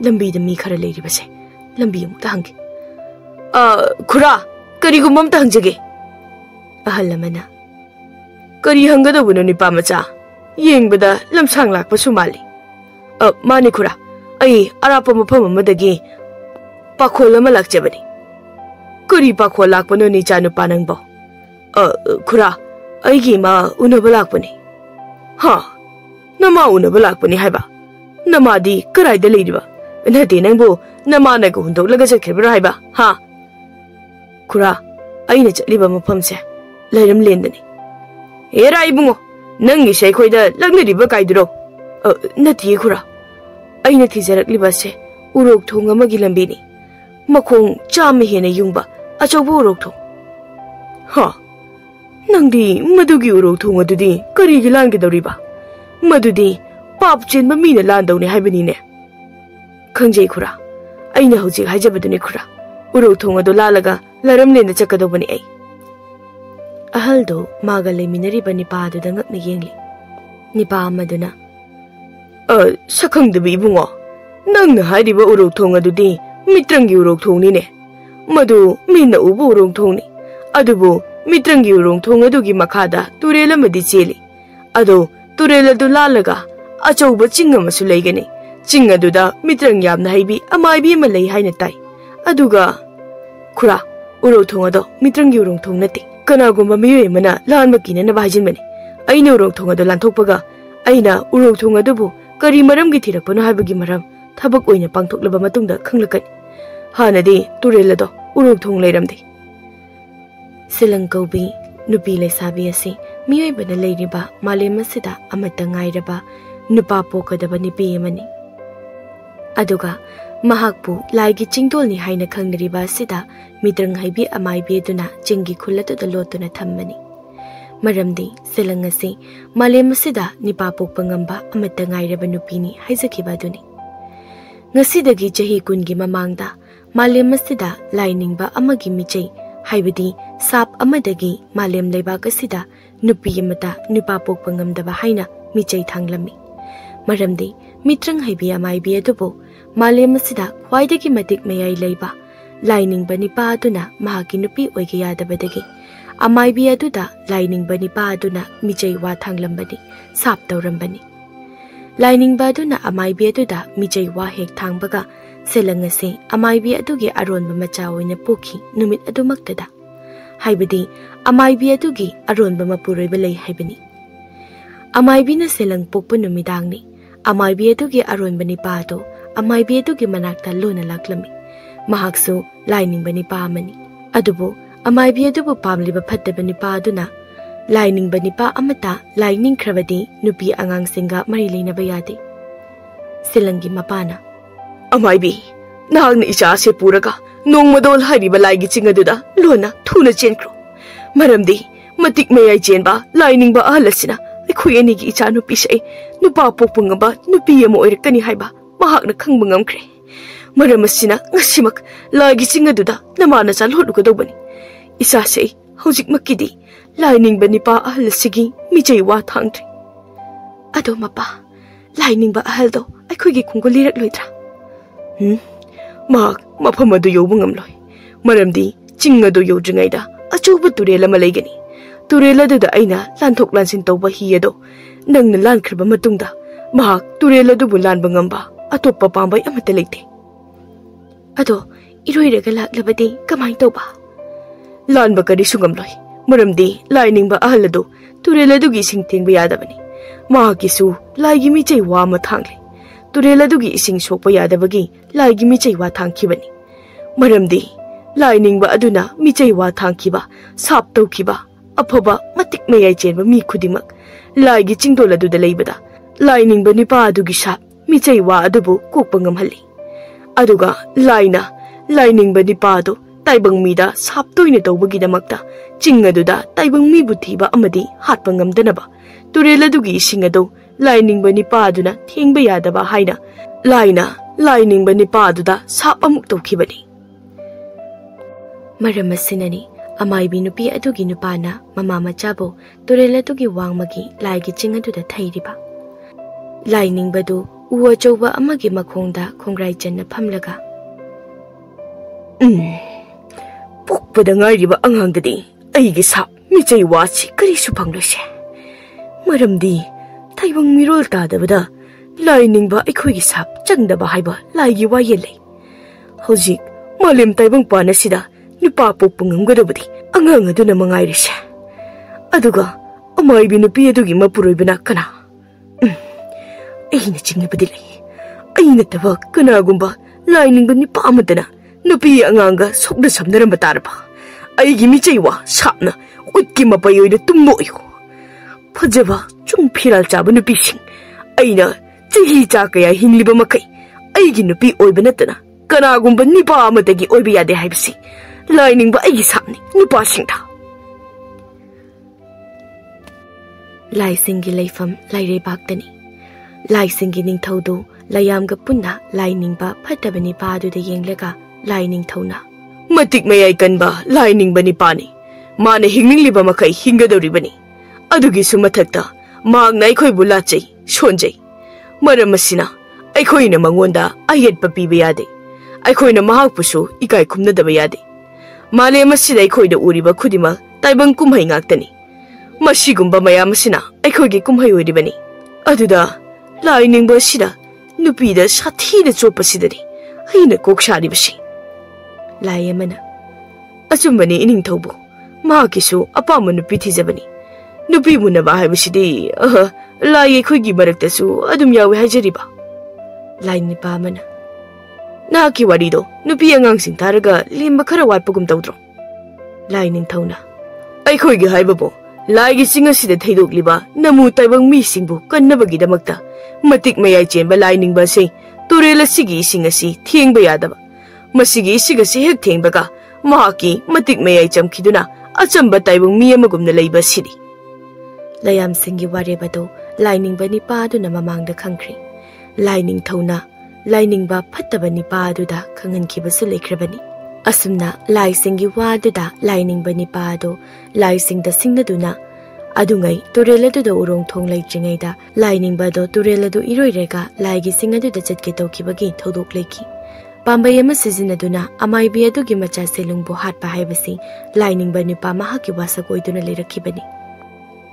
ꯂꯝꯕꯤꯗ ꯃꯤ ꯈꯔ ꯂꯩꯔꯤꯕꯁꯦ ꯂꯝꯕꯤ ꯑꯃꯨꯛꯇ ꯍꯪꯒꯦ ꯈꯨꯔꯥ ꯀꯔꯤꯒꯨꯝꯕ ꯑꯃꯇ ꯍꯪꯖꯒꯦ ꯑꯍꯜ ꯑꯃꯅ ꯀꯔꯤ ꯍꯪꯒꯗꯧꯕꯅꯣ ꯅꯤꯄꯥ ꯃꯆꯥ ꯌꯦꯡꯕꯗ ꯂꯝꯁꯥꯡ ꯂꯥꯛꯄꯁꯨ ꯃꯥꯜꯂꯤ ꯃꯥꯅꯤ ꯈꯨꯔꯥ ꯑꯩ ꯑꯔꯥꯞꯄ ꯃꯐꯝ ꯑꯃꯗꯒꯤ ꯄꯥꯈꯣꯜ ꯑꯃ ꯂꯥꯛꯆꯕꯅꯤ ꯀꯔꯤ ꯄꯥꯈꯣꯜ ꯂꯥꯛꯄꯅꯣ ꯏꯆꯥ ꯅꯨꯄꯥ ꯅꯪꯕꯣ ꯈꯨꯔꯥ ꯑꯩꯒꯤ ꯏꯃꯥ ꯎꯅꯕ ꯂꯥꯛꯄꯅꯤ ꯅꯃꯥ ꯎꯅꯕ ꯂꯥꯛꯄꯅꯤ ꯍꯥꯏꯕ ꯅꯃꯥꯗꯤ ꯀꯔꯥꯏꯗ ꯂꯩꯔꯤꯕ ꯅꯠꯇꯦ ꯅꯪꯕꯨ ꯅꯃꯥꯅꯒ ꯍꯨꯟꯗꯣꯛꯂꯒ ꯆꯠꯈꯤꯕ꯭ꯔꯣ ꯍꯥꯏꯕ ꯈꯨꯔꯥ ꯑꯩꯅ ꯆꯠꯂꯤꯕ ꯃꯐꯝꯁꯦ ꯂꯩꯔꯝꯂꯦꯟꯗꯅꯤ ꯍꯦꯔꯥ ꯏꯕꯨꯡꯉꯣ ꯅꯪꯒꯤꯁꯦ ꯑꯩꯈꯣꯏꯗ ꯂꯛꯅꯔꯤꯕ ꯀꯥꯏꯗꯨꯔꯣ ꯅꯠꯇꯤꯌꯦ ꯈꯨꯔꯥ ꯑꯩꯅ ꯊꯤꯖꯔꯛꯂꯤꯕꯁꯦ ꯎꯔꯣꯛ ꯊꯣꯡ ꯑꯃꯒꯤ ꯂꯝꯕꯤꯅꯤ ꯃꯈꯣꯡ 100 ꯍꯦꯟꯅ ꯌꯨꯡꯕ ꯑꯆꯧꯕ ꯎꯔꯣꯛ ꯊꯣꯡ ꯅꯪꯗꯤ ꯃꯗꯨꯒꯤ ꯎꯔꯣꯛ ꯊꯣꯡ ꯑꯗꯨꯗꯤ ꯀꯔꯤꯒꯤ ꯂꯥꯟꯒꯗꯧꯔꯤꯕ ꯃꯗꯨꯗꯤ ꯄꯥꯞ ꯆꯦꯟꯕ ꯃꯤꯅ ꯂꯥꯟꯗꯧꯅꯤ ꯍꯥꯏꯕꯅꯤꯅꯦ ꯈꯪꯖꯩ ꯈꯨꯔꯥ ꯑꯩꯅ ꯍꯧꯖꯤꯛ ꯍꯥꯏꯖꯕꯗꯨꯅꯤ ꯈꯨꯔꯥ ꯎꯔꯣꯛ ꯊꯣꯡ ꯑꯗꯨ ꯂꯥꯜꯂꯒ ꯂꯔꯝꯂꯦꯟꯗ ꯆꯠꯀꯗꯧꯕꯅꯤ ꯑꯩ ꯑꯍꯜꯗꯣ ꯃꯥꯒ ꯂꯩꯃꯤꯟꯅꯔꯤꯕ ꯅꯤꯄꯥ ꯑꯗꯨꯗ ꯉꯛꯅ ꯌꯦꯡꯂꯤ ꯅꯤꯄꯥ ꯑꯃꯗꯨꯅ ꯁꯛꯈꯪꯗꯕ ꯏꯕꯨꯡꯉꯣ ꯅꯪꯅ ꯍꯥꯏꯔꯤꯕ ꯎꯔꯣꯛ ꯊꯣꯡ ꯑꯗꯨꯗꯤ ꯃꯤꯇ꯭ꯔꯪꯒꯤ ꯎꯔꯣꯛ ꯊꯣꯡꯅꯤꯅꯦ ꯃꯗꯨ ꯃꯤꯅ ꯎꯕ ꯎꯔꯣꯛ ꯊꯣꯡꯅꯤ ꯑꯗꯨꯕꯨ ꯃꯤꯇ꯭ꯔꯪꯒꯤ ꯎꯔꯣꯛ ꯊꯣꯡ ꯑꯗꯨꯒꯤ ꯃꯈꯥꯗ ꯇꯨꯔꯦꯜ ꯑꯃꯗꯤ ꯆꯦꯜꯂꯤ ꯑꯗꯣ ꯇꯨꯔꯦꯜ ꯑꯗꯨ ꯂꯥꯜꯂꯒ ꯑꯆꯧꯕ ꯆꯤꯡ ꯑꯃꯁꯨ ꯂꯩꯒꯅꯤ ꯆꯤꯡ ꯑꯗꯨꯗ ꯃꯤꯇ꯭ꯔꯪ ꯌꯥꯝꯅ ꯍꯩꯕꯤ ꯑꯃꯥꯏꯕꯤ ꯑꯃ ꯂꯩ ꯍꯥꯏꯅ ꯇꯥꯏ ꯑꯗꯨꯒ ꯈꯨꯔꯥ ꯎꯔꯣꯛ ꯊꯣꯡ ꯑꯗꯣ ꯃꯤꯇ꯭ꯔꯪꯒꯤ ꯎꯔꯣꯛ ꯊꯣꯡ ꯅꯠꯇꯦ ꯀꯅꯥꯒꯨꯝꯕ ꯃꯤꯑꯣꯏ ꯑꯃꯅ ꯂꯥꯟꯕ ꯀꯤꯅꯅꯕ ꯍꯥꯏꯖꯤꯟꯕꯅꯤ ꯑꯩꯅ ꯎꯔꯣꯛ ꯊꯣꯡ ꯑꯗꯨ ꯂꯥꯟꯊꯣꯛꯄꯒ ꯑꯩꯅ ꯎꯔꯣꯛ ꯊꯣꯡ ꯑꯗꯨꯕꯨ ꯀꯔꯤ ꯃꯔꯝꯒꯤ ꯊꯤꯔꯛꯄꯅꯣ ꯍꯥꯏꯕꯒꯤ ꯃꯔꯝ ꯊꯕꯛ ꯑꯣꯏꯅ ꯄꯥꯡꯊꯣꯛꯂꯕ ꯃꯇꯨꯡꯗ ꯈꯪꯂꯛꯀꯅꯤ ꯍꯥꯟꯅꯗꯤ ꯇꯨꯔꯦꯜ ꯑꯗꯣ ꯎꯔꯣꯛ ꯊꯣꯡ ꯂꯩꯔꯝꯗꯦ ꯁꯤꯂꯪ ꯀꯧꯕꯤ ꯅꯨꯄꯤ ꯂꯩꯁꯥꯕꯤ ꯑꯁꯤ ꯃꯤꯑꯣꯏꯕꯅ ꯂꯩꯔꯤꯕ ꯃꯥꯂꯦꯝ ꯑꯁꯤꯗ ꯑꯃꯠꯇ ꯉꯥꯏꯔꯕ ꯅꯨꯄꯥ ꯄꯣꯛꯀꯗꯕ ꯅꯨꯄꯤ ꯑꯃꯅꯤ अदुगा महाकपु लाइगी चिंगदोलनी हाइना खंगनरिबा सिदा मित्रंग हाइबी अमाइबी दुना चिंगी खुल्लतुदा लोतुना थम्मनी मरमदी सेलंग असे मालेम सिदा Nipah पोकपा ngamba amata ngairaba nupini haizakiba duni ngasidagi chahi kungi mamangda मालेम असिदा लाइनिंगबा अमगी मिचै हाइबदी साप अमदगी मालेम लेबाक असिदा नुपी अमता नुपा पोकपा ngamdaba हाइना मिचै थांगलमी मरमदी मित्रंग हाइबी अमाइबी अदुबो मालेम असिदा ख्वाइदगी मतिक मयाइ लेबा लाइनिंगबा निपा अदुना महाकी नुपी ओइगे यादबदगी अमाइबी अदुदा लाइनिंगबा निपा अदुना मिचै वा थांगलंबनी साप तौरंबनी लाइनिंगबा अदुना अमाइबी अदुदा मिचै वा हेक थांगबगा सेलंग असे अमाइबी अदुगी अरोनबा मचा ओइना पोखी नुमित अदुमक्तदा हाइबदी अमाइबी अदुगी अरोनबा मपुरोइबा लei हाइबनी अमाइबीना सेलंग पोकपा नुमिदांगनी अमाइबी अदुगी अरोनबा निपादो अमाइबी अदुगी मनाक्ता लोना लाक्लमी महाक्सु लाइनिंगबा निपा अमनी अदुबो अमाइबी अदुबो पामलिबा फत्तबा निपा अदुना लाइनिंगबा निपा अमता लाइनिंगख्रबदी नुपी आंगांगसिंगा मरि लेनबा यादे सेलंगी मपाना अमाइबी नांगना इचा से पूरगा नोंगमदोल हारिबा लाइगी चिंगदुदा लोना थुना चेनख्रो मरमदी मतिक मयाइ चेनबा लाइनिंगबा अहलसिना अखोय अनिगी इचा नुपी से नुपा पोकपुंगबा नुपी अमा ओइरकनी हाइबा महाकना खंगबा ngamkhre मरमसिना ngasimak लाइगी चिंगदुदा नमाना चा लोडुगदौबनी इचा से हौजिक मक्किदी लाइनिंगबा निपा अहलसिगी मिचै वा थांगथ्रि अदो Mopa लाइनिंगबा अहलदो अखोयगी खुंगो लिरक लोइद्रा mak mafam adu yobu ngamloi maramdi ching adu yodringaida achuba turela ma leigani turela du da aina lanthok lansin tawba hi ado nangna lankhriba matungda mak turela du bu lanba ngamba atoppa pambai amata leite ado iroiraga laklabadi kamai tawba lanba kari sungamloi maramdi lining ba ahalado turela du gi singtengba yadabani makisu laigi mi chei wa ma thangle तुरेल दुगी इसिंग सोकपा यादबगी लाइगी मिचै वा थांखिबनी मरमदी लाइनिंगबा अदुना मिचै वा थांखिबा shop तौखिबा अफबा मतिक मयाइ चेनबा मी खुदिमक लाइगी चिंगदोल अदुदा लेबदा लाइनिंगबा Nipah अदुगी shop मिचै वा अदुबु कोकपा ngamhalli अदुगा लाइना लाइनिंगबा Nipah अदु ताइबंग मीदा shop तोइने तौबगी दमक्ता चिंग अदुदा ताइबंग मी बुथिबा अमदी हातपा ngamदनबा तुरेल दुगी इसिंग अदु लाइनिंगबा Nipah अदुना थेंगबा यादबा हाइना लाइना लाइनिंगबा Nipah अदुदा shop अमुक तौखिबनी मरम असिननी अमाइबी नुपी अदुगी नुपाना ममा मचाबो तुरेल अदुगी वांगमगी लाइगी चिंग अदुदा थैरिबा लाइनिंगबदु उ अचौबा अमगी मखोंदा खोंग्राइ चन्ना फमलगा पोकपदा ngairiba angangdadi aigi sap michai wachi karisu phangloise मरमदी ताइबंग मिरोल तादबदा लाइनिंगबा अखोयगी साप चंगदबा हाइबा लाइगी वायेले हौजिक मालेम ताइबंग पानसिदा नुपा पोकपा ngamgadabadi angang aduna mangairise aduga अमाइबी नुपी अदुगी मपुरोइबना कना अहिना चिंगबदी लई अहिना तबा कनागुंबा लाइनिंग निपा अमदना नुपी अंगांगा सोकदा समनरम तारबा अइगी मिचैवा सापना उटकी मपयोइदा तुम्बोयो फजबा chung phiral chaba nupi sing aina chahi cha kaya hingliba makai aigi nupi oiba natana kana gumba nipa amadagi oiba yade haibsi lining ba aigi sapni nupa singda lai singi laifam laire baktani lai singi ning thodu layam ga punna lining ba phatabani pa du de yenglaga lining thona matik mayai kanba lining ba nipa ni mane hingliba makai hingadori bani adugi sumathakta मांगना अखोय बुलाचै सोनजै मरम असिना अखोयना मंगोंदा अयेटपा पीबा यादे अखोयना महाकपुसु इकाय खुमनदबा यादे मालेम असिदा अखोयदा उरिबा खुदिमा ताइबंग कुमहै ngaktani मसिगुंबा मयाम असिना अखोयगी कुमहै ओइरिबनी अदुदा लाइनिंगबा असिदा नुपीदा साथीना चोपसिदरी हैना कोकसारिबसि लायमना अचुंबनी inning थौबो माकिसु अपाम नुपी थिजबनी नुपी मुनबा हाइबसिदी लाई खुगी मरक्तसु अदुम यावे हाइजरिबा line Nipah मना नाकी वारीदो नुपी अंगांगसिंग तारगा लेम्बा खरा वाटपगुम तौद्रो लाइन निंथौना अखोगी हाइबबो लाइगी सिंगसिदा थैदोकलिबा नमु ताइबंग मी सिंगबु कन्नबगी दमक्ता मतिक मयाइ चेनबा लाइनिंगबा से तुरेल असिगी इसिंग असि थेंगबा यादबा मसिगी इसिग असि हेक थेंगबगा महाकी मतिक मयाई चमखिदुना अचंबा ताइबुंग मी अमगुमना लैबा सिरि layam singi warebado lining ba ni pa du na mamang da khangkhri lining thona lining ba phattaba ni pa du da khangan ki ba su lekhrabani asumna lai singi wa du da lining ba ni pa do lai sing da sing na du na adungai turela du da urong thong lai chingai da lining ba do turela du iroi rega lai gi sing adu da chat ke to ki ba gi thodok leki pambai ama season adu na amai bi adu gi macha selung bo hat pa hai basi lining ba ni pa ma ha ki wasa koi du na le rakhi bani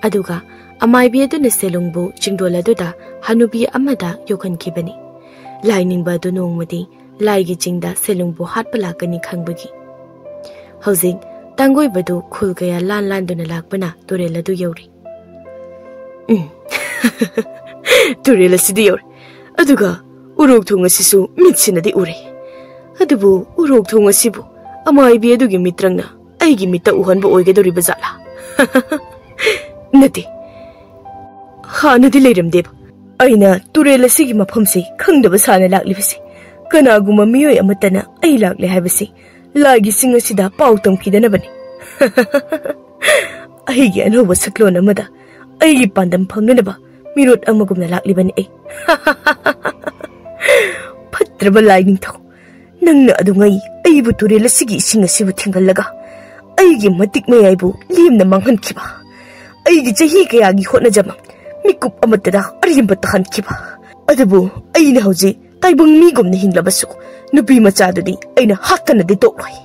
aduga amai bi adu na selung bo chingdol adu da hanubi amada yokhan ki bani lining ba do nongmadi lai gi chingda selung bo hat pala kani khangbagi housing tangoi badu khul gaya lan lan duna lakpana turela du yori turela sidi yor aduga urok thonga sisu mitsinadi ure adubu urok thonga sibu amai bi adu gi mitrangna ai gi mita uhan bo oige dori bazala nati ha nadi leiram deb aina turela sigi mafam si khangdaba sana laklibasi kanaguma miyoi amatana ai lakle haibasi lagi singa sida pau tamkidana bani ai gi anoba saklona mada ai gi pandam phangnaba mirot amagumna laklibani ai phatraba lightning tho nangna adungai ai bu turela sigi singa sibu thingallaga ai gi matik mayai bu limna manghan khiba ai gi jahi kaya gi hotna jama mikup amatada arimba tahan khiba adabu ai na hoji taibung mi gumna hinglabasu nupi macha dudi aina hakana de tokroi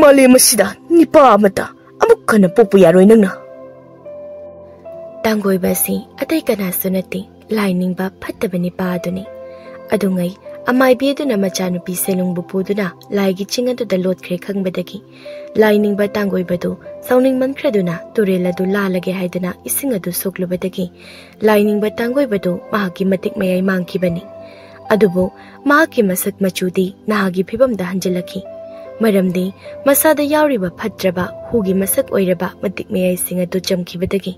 male masida nipa amata amuk kana popu yaroi nangna tangoi basi atai kana sunati lining ba phattabani pa aduni adungai amai bi aduna macha nupi selung bu puduna laigi chinga du da lot khre khangbadagi lining ba tangoi badu sauning man khraduna turela du la lage haidana isinga du soklubadagi lining ba tangoi badu mahaki matik mayai mangki bani adubo mahaki masak machudi nahagi phibam da hanjalaki maramdi masada yauriba phatraba hugi masak oiraba matik mayai singa du chamkibadagi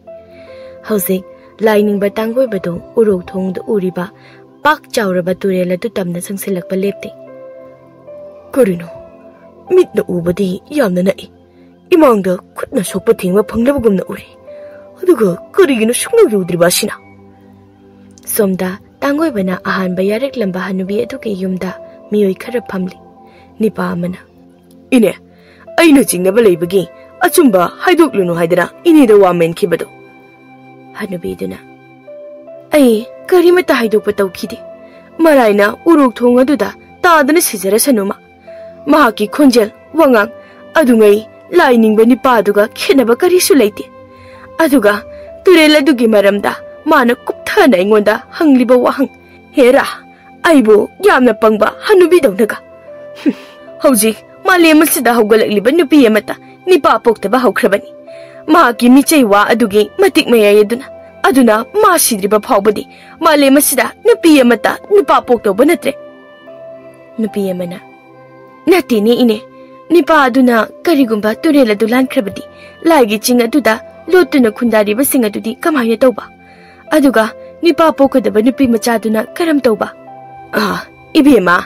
hauzik lining ba tangoi badu urok thong du uriba pak chauraba turela du tamna sangsilakpa lepte korino mitna ubadi yamna nai imangda khutna sokpa thingma phanglabagumna uri aduga karigino sukna rudriba sina somda tangoi bana ahan ba yarek lamba hanubi aduke yumda miyoi khara phamli nipa amana ine aina jingnaba leibagi achumba haidoklunu haidana ine da wamen khibado hanubi duna ai karimata haidokpa tawkhide maraina urok thong aduda tadana sijara sanuma mahaki khonjel wangang adungai lining bani pa aduga khenaba karisu leite aduga turela dugi maramda mana kupthana ingonda hangliba wahang hera aibo yamna pangba hanubi dawnaga hauji malem sida haugalakliba nupi amata nipa poktaba haukrabani mahaki michei wa adugi matik mayai aduna ma sidriba phawbadi malem sida nupi amata nupa poktaba natre nupi amana nati ni ine nipa aduna karigumba turela dulan khrabadi laigi ching aduda lotuna khundari ba singa dudi kamaina tawba aduga nipa pokodaba nupi macha duna karam tawba ibema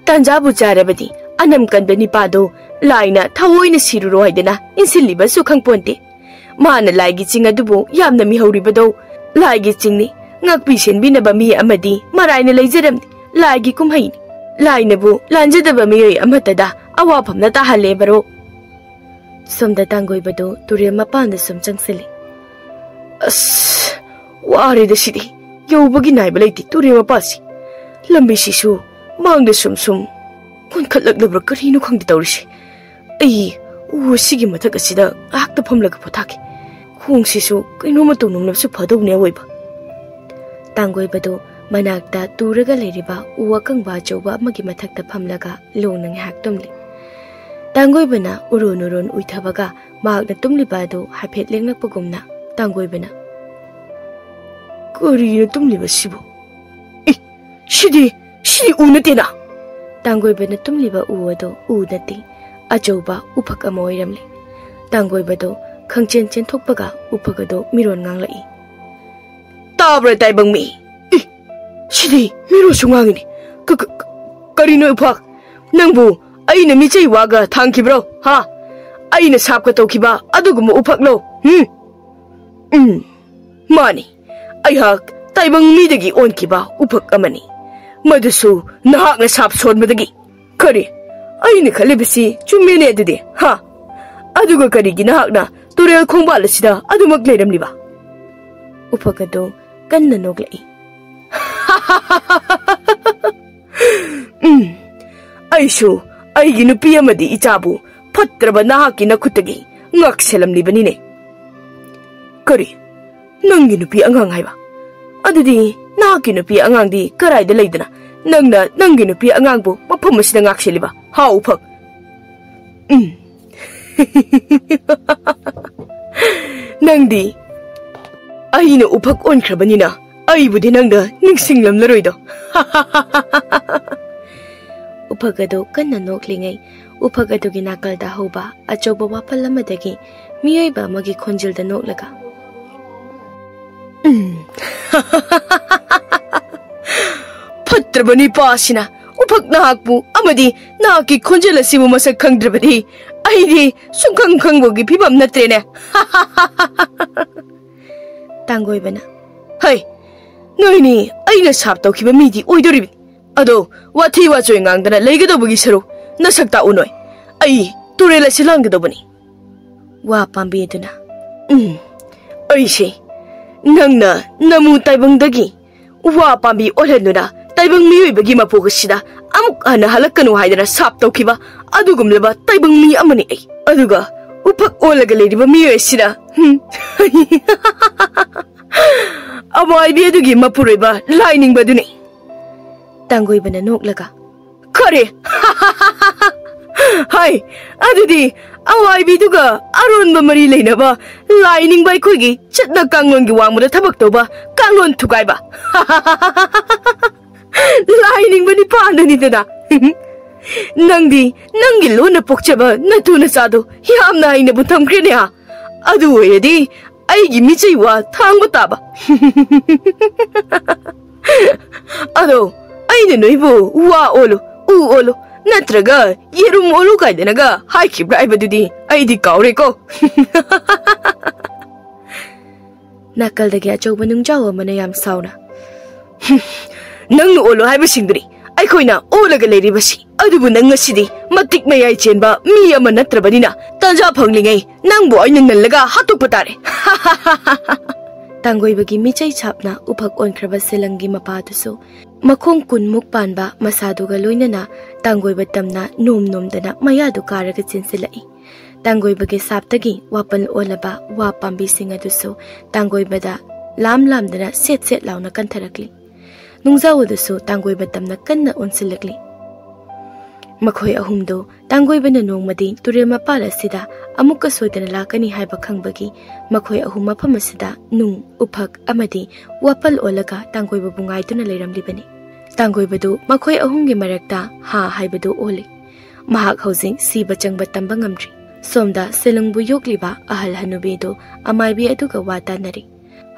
tanjabu charabadi anam kanba nipa do laina thawoina siruro haidana insilliba su khangponte mana laigi ching adubu yamna mi hauribado laigi chingni ngakpi senbinaba mi amadi maraina leijaramni laigi kumhaini lainabu lanjadaba miyoi amatada awapamna tahale baro somda tangoi bado turel mapanda sum changsili as wari da sidi yobagi naiba leiti turel mapasi lambi sisu mangda sum kon khatlak labra karino khangdi tawrisi ai sigi mathak asida akta phamlaga pothaki khong sisu kaino ma tonum su phadowne oiba tangoi bado manakta turaga leriba uwakangba choba magi mathakta phamlaga lonang haktomli tangoi bana uron uithabaga magna tumliba do haphet lenglakpagumna tangoi bana korina tumliba sibo shidi unatena tangoi bana tumliba uwado udati ajoba uphak amoiramli tangoi bado khangchen chen thokpaga uphagado miron nganglai tabra taibangmi shidi miro sungangini करीनो उफक नंबु अइना मिचै वागा थांखिब्रो हा अइना सापका तौखिबा अदुगुम उफकलो मानी अइहाक ताइबंग मीदगी ओनखिबा उफक अमनी मदुसु नहाकना shop सोनबदगी करी अइना खलिबसी चुम्मेने अदुदे हा अदुगा करीगी नहाकना तुरेल खोंबालसिदा अदुमक लेरमलिबा उफक अदु कन्ना नोगलई अइसु अइगी नुपी अमदी इचाबु फत्रबा नाहाकी नखुतगी ngakselamlibani kari nangi nupi angang haiba adudi nahaki nupi angang di karai da leidana nangna nangi nupi angang bu mafam asida ngakseliba ha uphak nangdi aina uphak onkhrabanina aibudi nangda ningsinglamlaroido uphak ado kanna noklingai uphak adugi nakalda hoba achoba wapal amadagi miyoiba magi khonjilda noklaga Patrabani pasina uphak nahakbu amadi nahaki khonjil asibu masak khangdrabadi aidi sungkhang khangbogi phibam natrene tangoi bana hai noini aina sap tawkhiba midi oidoribi ado wathi wachoi ngangdana leigadobugi saru nasakta unoi ai turela silangadobani wa pambi duna aise nangna namu taibangdagi wa pambi olhenuna taibang miyoibagi mapogasida amuk ana halakanu haidana sap tawkhiba adugumleba taibang mi amani ai aduga uphak olaga leriba miyoisida amaibi adugi mapuroiba laining baduni tangoi bana noklaga kare hai adudi awaibi duga aron ba mari leinaba lining bai khoigi chatna kanglon gi wangmuda thabak toba kanglon thugai ba lining bani pandani dana nangdi nangi lona pokchaba natuna sado yamna ina butam krene ha adu oyedi aigi michai wa thangba taba ado aina noibu wa olo u olo natraga yerum olu kaidanaga haiki braibadudi aidi kaureko nakal dagi achoba nungjaw mana yam sauna nang olo haiba singdri aikoina olaga leribasi adubu nang ngasidi matik mayai chenba mi ama natrabanina tanja phanglingai nangbu aina nallaga hatokpa tare tangoi bagi michai chapna uphak onkraba selangi mapadasu makhong kunmuk panba masaduga loinana tangoi batamna nom nomdana mayadu karaga chinsilai tangoi bagi saptagi wapal olaba wa pambi singadusu tangoi bada lam lamdana set set launa kantharakli nungzawodusu tangoi batamna kanna onsilakli makhoi ahumdo tangoi bana nongmadi turema palasida amukka soidana lakani haiba khangbagi makhoi ahum maphamasida nung uphak amadi wapal olaga tangoi babungai tuna leiramlibani tangoi badu makhoi ahumgi marakta ha haibadu ole mahak housing siba changba tamba ngamdri somda selungbu yokliba ahal hanubi do amaibi aduga wata nari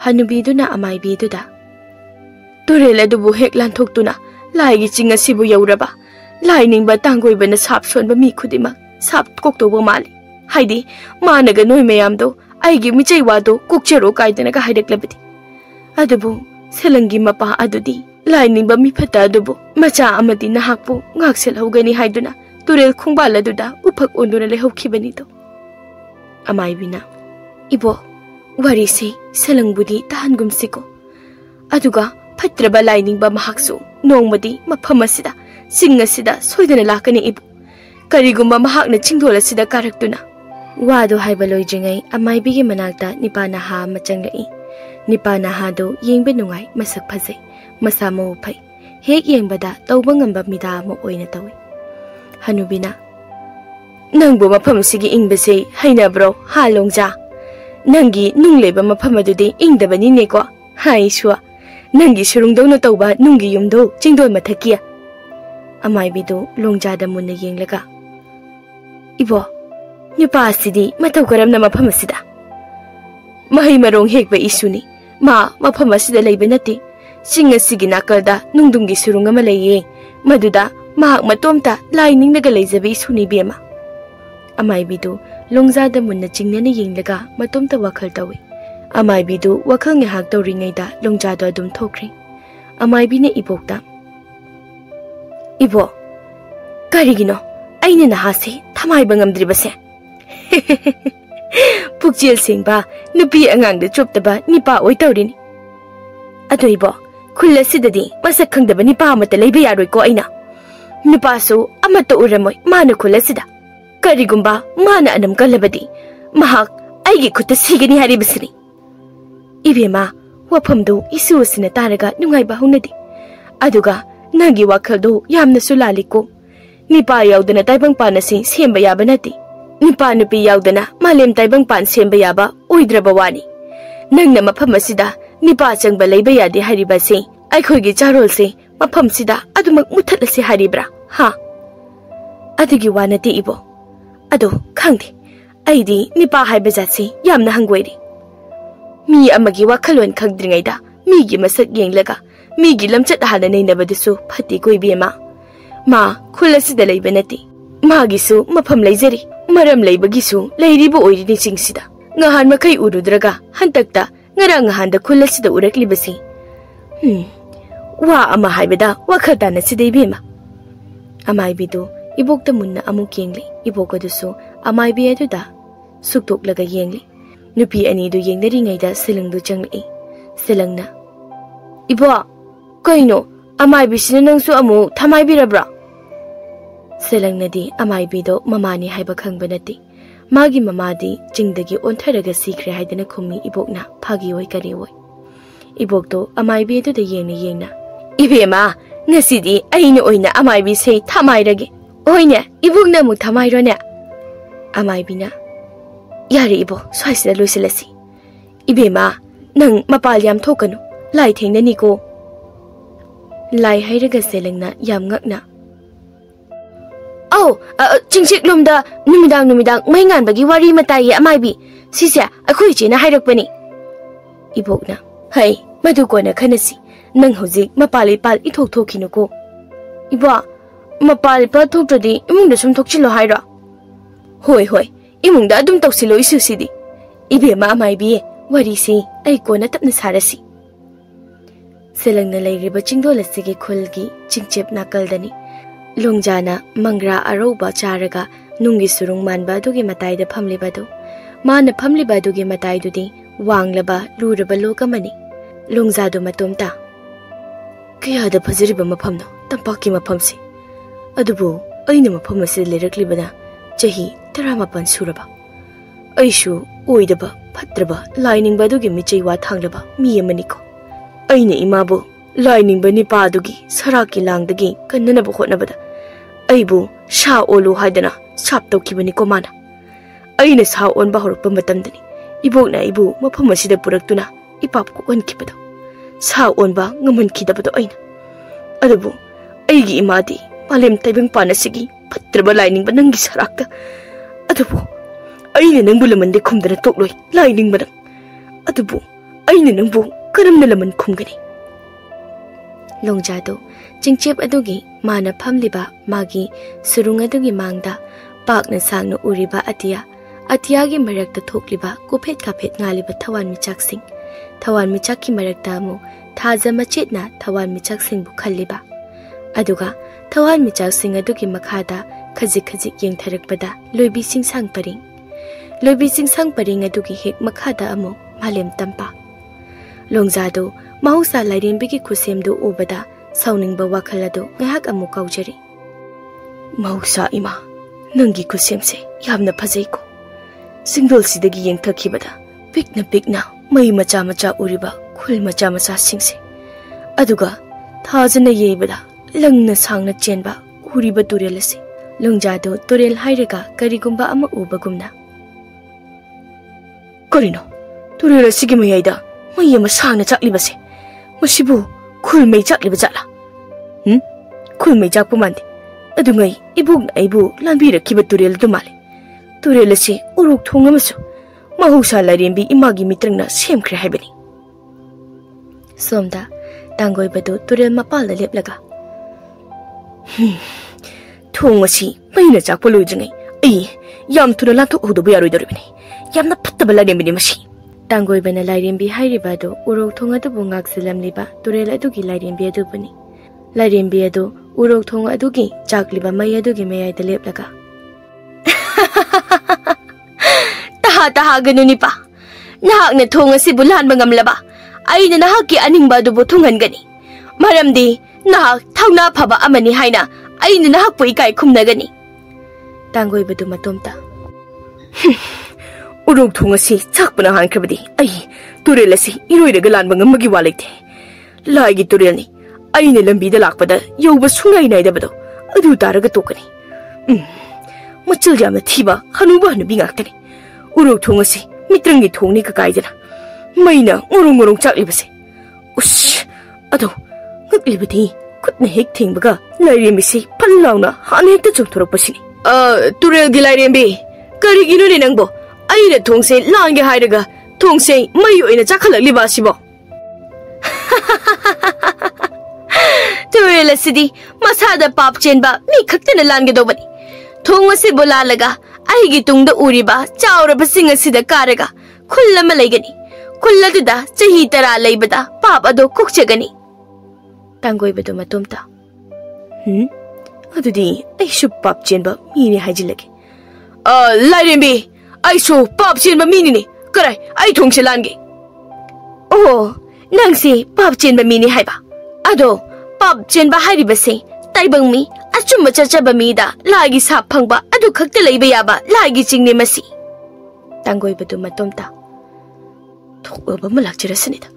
hanubi duna amaibi duda turela dubu hek lanthok laigi chinga sibu yauraba lining ba tangoi bana sap sonba mi khudima sap koktobo mali haidi managa noi mayam do aigi michai wado kokchero kaidana ga haidaklabadi adubu selangi mapa adudi lining ba mi phata adubu macha amadi nahakpu ngaksel hogani haiduna turel khungbal aduda uphak onduna lehokibani do amai bina ibo wari se selangbudi tahangum siko aduga phatraba lining ba mahaksu nongmadi maphamasida singasida soidana lakani ibu karigumba mahakna chingdolasida karaktuna wado haibaloi jingai amai bigi manakta nipana ha machanglai nipana ha do yengbe nungai masak phajai masa mo phai hek yengbada tawba ngamba mida mo oina tawi hanubina nangbo mafam sigi ingbese haina bro ha longja nangi nungleba mafam adudi ingdabani ne ko hai shwa nangi surungdona tawba nungi yumdo chingdoi mathakia amai bidu longjada munna yenglaga ibo nipa asidi matau karamna mafam asida mahai marong hekba isuni ma mafam asida leiba nati singa sigi nakalda nungdungi surunga malaye मदुदा महाक मतोमता लाई निंगलगा लेजबी सुनी बेमा अमाइबीदु लोंजादा मुन्ना चिंगना येंगलगा मतोमता वखल तवे अमाइबीदु वखल ngahak तौरिङैदा लोंजादो अदुम थोख्रे अमाइबीने इबोक्ता इबो करिगिनो अइने नहासे थमाइबा ngamद्रिबसे पुक्चेल Simba नुपी अंगांगद चोपतबा Nipah ओइ तौरिनि अदो इबो खुल्लसिददि मसक खंगदबा Nipah अमत लैबा यारोइको अइना नुपासु अमत उरमोइ माना खुल्लसिदा करिगुम्बा माना अनम कलबदी महाक आइगे खुत सिगनी हारिबसनि इबेमा वफमदो इसुसिना तारगा नुंगाइबा हुनदि अदुगा नंगी वाखलदो यामनसु लालिको निपा याउदना ताइबंग पानसि सेमबा याबा नति निपा नुपी याउदना मालेम ताइबंग पान सेमबा याबा ओइद्रबा वानी नंगना मफम असिदा निपा चंगबा लैबा यादे हारिबासे आइखोइगे चारोलसे मफमसिदा अदुमक मुथलसे हारिब्रा हा अदुगी वानति इबो अदो खंगदे अइदी निपा हाइबा जासे यामना हंगोइरि मी अमगी वाखलोन खंगद्रिङैदा मीगी मसक येंगलगा मीगी लमचत हाना नैनबदसु फति कोइबेमा मा खुलसिदा लैबा नति मागिसु मफम लैजरी मरम लैबगिसु लैरिबो ओइरिनि चिंगसिदा ngahar makai urudraga hantakta ngarang handa khullasida uraklibasi wa ama haibada wakhata na sidei bema amai bidu ibokta munna amu kengli ibokodusu amai bi aduda suktok laga yengli nupi ani du yengdari ngaida silang du changli silangna ibo kaino amai bi sina nangsu amu thamai birabra silangna di amai bido mamani haiba khangba nati मागी Mamadi चिंगदगी ओंथरगा सीखरे हाइदना खुमी इबोकना Phagi ओइ करी ओइ इबोकतो अमाइबी दुदा येंगना येंगना इबेमा ngasiदी अइना ओइना अमाइबी से थमाइरगे ओइने इबोकना मु थमाइरोने अमाइबीना यारे इबो स्वाइसना लोइसलसी इबेमा नंग मपाल याम थोकनु लाई थेंगननिको लाई हाइरगा सेलंगना याम ngakna औ चिंचिक लुमदा नुमिदांग मैंगानबगी वारी मताई अमाइबी सिसे अखोइ चेना हाइरकपनी इबोकना हाय मधु कोना खनसी नंग हौजिक मपाली पाल इथोक थोखिनुको इबा मपाली पाल थोक्तदी इमुंगदा सुम थोक्चिलो हाइरा होय होय इमुंगदा अदुम तौसिलो इसुसिदी इबेमा अमाइबी वारीसी अइ कोना तपना सारसी सेलंगना लैरिबा चिंगदोलसिगे खुलगी चिंचेप नाकलदनी लोंजाना मंगरा अरोबा चारगा नुंगी सुरुंग मानबा दुगी मताइदा फमलिबादो माना फमलिबादुगी मताइदुदी वांगलबा लुरबा लोकमनी लोंजादो मतोमता कयादा फजरिबा मफमनो तंपाकी मफमसे अदुबो अइना मफमसे लेरकलिबना चही 18 सुरबा अइसु ओइदबा फत्रबा लाइनिंगबादुगी मिचैवा थांगलबा मियमनिको अइना इमाबो लाइनिंग बनी पादुगी सराकी लांगदगी कन्ननबो होनबदा अइबु सा ओलु हाइदना साप तौखिबनी को माना अइना सा ओनबा हरप मतमदनी इबोकना इबु मफम असिदा पुरक्तुना इपाप को ओनखिबदो सा ओनबा ngमनखिदबदो अइना अदबु अइगी इमादी मालेम तैबंग पानसिगी फत्रबा लाइनिंग बनंगी सराक्ता अदबु अइना नंगबु लमनदे खुमदना तोकलोय लाइनिंग बदम अदबु अइना नंगबु करमना लमन खुमगनी लोंजादो चिंचेप अदुगी माना फमलिबा मागी सुरुंग अदुगी मांगदा पाकना सांगना उरिबा अतियागी मरक्ता थोकलिबा कुफेट काफेट ngaलिबा थवान मिचाकी मरक्ता अमु थाजा मचेतना थवान मिचाकसिंग बु खल्लिबा अदुगा थवान मिचाकसिंग अदुगी मखादा खजिक खजिक येंथरकपदा लोइबी सिंसांग परिंग अदुगी हेक मखादा अमु मालेम तंपा लोंजादो माउसा लाइरेंबिगी खुसेमदो उबदा साउनिंगबा वाखलदो ngahak amu kaujari माउसा इमा नंगी खुसेमसे यामना फजैको सिंगदोल सिदगी येंथखिबदा पिकना मई मचा मचा उरिबा खुल मचा मचा सिंगसे अदुगा थाजना येबदा लंगना सांगना चेनबा उरिबा तुरेलसे लोंजादो तुरेल हाइरेगा करिगुंबा अमा उबगुमना करिनो तुरेल सिगी मयैदा मई अमा सांगना चाकलिबसे मसिबु खुलमै चाकलिबा जाला खुलमै चाकपु मानदे अदुङै इबुगना आइबु लांबिरखिबा तुरेल दुमाले तुरेल से Uruk थोंगमसु mahousa lairembi imagi mitrangna semkhre haibani somda tangoi badu turel mapal da leplaga Thong asi maina chakpa loijingai ai yam thuna lathok hodoba yaroidoribani yamna phattaba lairembini masi Tangoibana lairembi hairiba do urok thong adubu ngakselamliba turel adugi lairembi adubani lairembi adu urok thong adugi chakliba mai adugi meyaida leplaga taha ganuni pa nahak na thong asi bulan bangamlaba aina nahak ki aningba adubu thongangani maramdi nahak thauna phaba amani haina aina nahak pui kai khumnagani Tangoibadu matomta urok thong asi chakpana hankrabadi ai turel asi iroiraga lanba ngamagi walaite laigi turel ni aina lambi da lakpada yoba sungai naidabado adu taraga tokani machil yamna thiba hanuba hanubi ngaktani urok thong asi mitrangi thongni ka kaidana maina ngorong chaklibase ush ado ngaklibadi kutna hek thingbaga lairembi si phallauna hane hekta chokthorapasini turel gi lairembi karigino ni nangbo aina thongse lange hairaga thongse mai oina chakhalakliba sibo turel asidi masada pap chenba mi khaktana lange dobani thong asi bolalaga aigi tungda uriba chauraba sing asida karaga khullama leigani khulladuda chahi tara leibada pap ado kukchagani Tangoibadu matomta adudi aishu pap chenba mini hajilage lairembi aishu pap chenba mini ni karai ai thongse lange oh nangsi pap chenba mini haiba ado pap chenba hairibase taibang mi achumba chachaba mi da lagi sa phangba adu khakta leiba yaba lagi chingni masi Tangoibadu matomta thokba malakchirasanida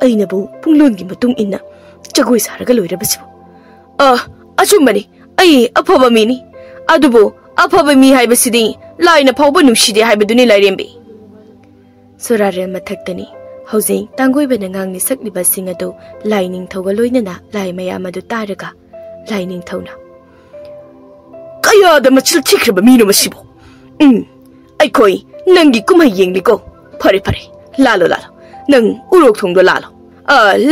aina bu punglongi matung inna chagoi saraga loirabasibu achumbani ai aphaba mini adubu aphaba mi haibasidi laina phawba nungside haibaduni lairembi Surare mathaktani hauji Tangoibana ngangni sakliba singado laining thoga loinana lai mayam adu taraga laining thona kaya da machil thikraba mino masibo aikoi nangi kumai yengliko phare lalo nang urok thongdo lalo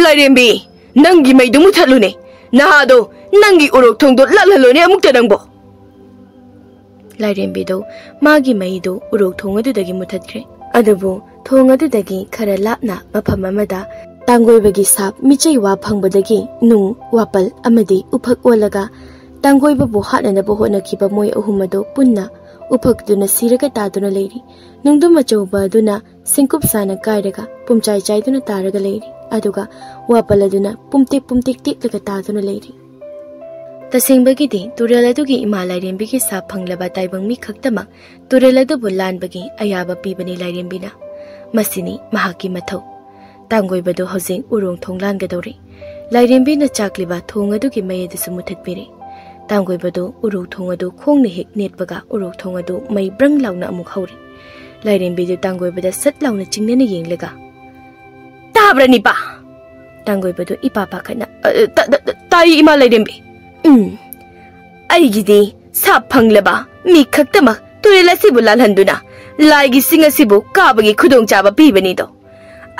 lairembi nangi maidu muthalune nahado nangi urok thongdo lalhalone amukta nangbo lairembi do magi maidu urok thongadu dagi muthatkre adubu thongadu dagi khara lapna mafam amada Tangoibagi sap michai wa phangbadagi nung wapal amadi uphak olaga Tangoibabu hatnanabu hotnakiba moi ahumado punna uphakduna siraga taduna leiri nungdu machauba aduna singkup sana kairaga pumchai chaiduna taraga leiri aduga wapal aduna pumtik tiklaga taduna leiri Tasingbagidi turel adugi ima lairembigi sap phanglaba taibang mi khaktama turel adubu lanbagi ayaba pibani lairembina masini mahaki mathau Tangoibadu hojing urong thonglan gadori lairembina chakliba thong adugi mai adusu muthatpire Tangoibadu urok thong adu khongni hek netbaga urok thong adu mai brang launa amuk hauri lairembi du Tangoibada sat launa chingnena yenglega tabrani pa Tangoibadu ipa pakhana tai ima lairembi aigidi sap phanglaba mi khaktama turela sibu lalhanduna laigi singa sibu kabagi khudong chaba pibani do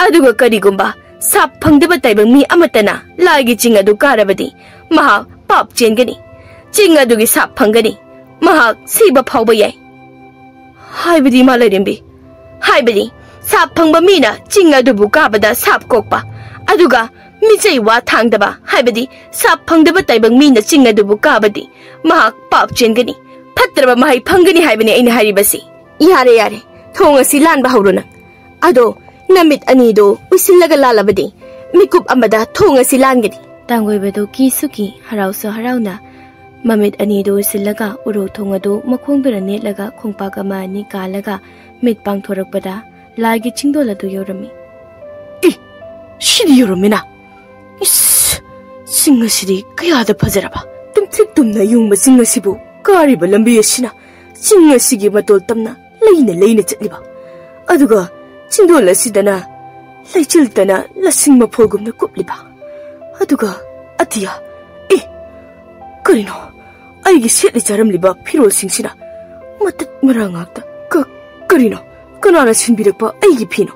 aduga karigumba sap phangdeba taibang mi amatana laigi chinga du karabadi maha pap chengani chinga dugi sap phangani maha siba phawba yai haibadi ma lairembi haibadi sap phangba mina chinga dubu kabada sap kokpa aduga michai wa thangdaba haibadi sap phangdeba taibang mina chinga dubu kabadi maha pap chengani phatraba mahai phangani haibani aina haribasi yare thonga silan ba hawruna ado namit ani do usillaga lalabadi mikup amada thonga silangani Tangoibadu kisuki harauso harauna mamit ani do usillaga uro thonga do makhongbira netlaga khongpak ama ani kalaga mit pang thorakpada lagi chingdola do yorami shidi yoromina singa sidi kayada phajaraba tumthik tumna yungma singa sibu kariba lambi asina singa sigi matol tamna leina chatliba aduga chingdola sidana leichiltana lasing maphogumna kupliba aduga atia karino aigi setli charamliba phirol singsina matat marangakta karino kanana sinbirakpa aigi phino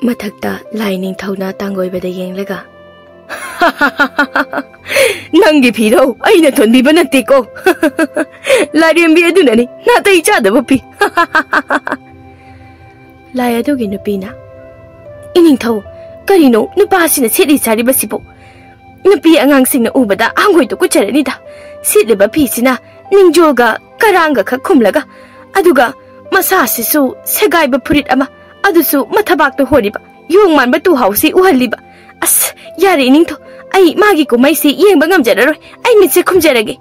mathakta lining thona Tangoibada yenglaga Nangi Pido, I not on Libanatico. Larian be a dunani, not each other, Whoopie. Layadugin Nupina. Ininto, Carino, Nupas in a city Saribasipo. Nupi angang sing Ubada, I'm going to Kucharanita. Sit the Bapisina, Ninjoga, Karanga Kakumlaga, Aduga, Masasisu, Segaiba Purit Ama, Adusu, Matabak to Horiba, young man but 2 housey, Uhaliba. As Yari Ninto, I Magico may say Yang Bangam General, I miss a Kumjeragi.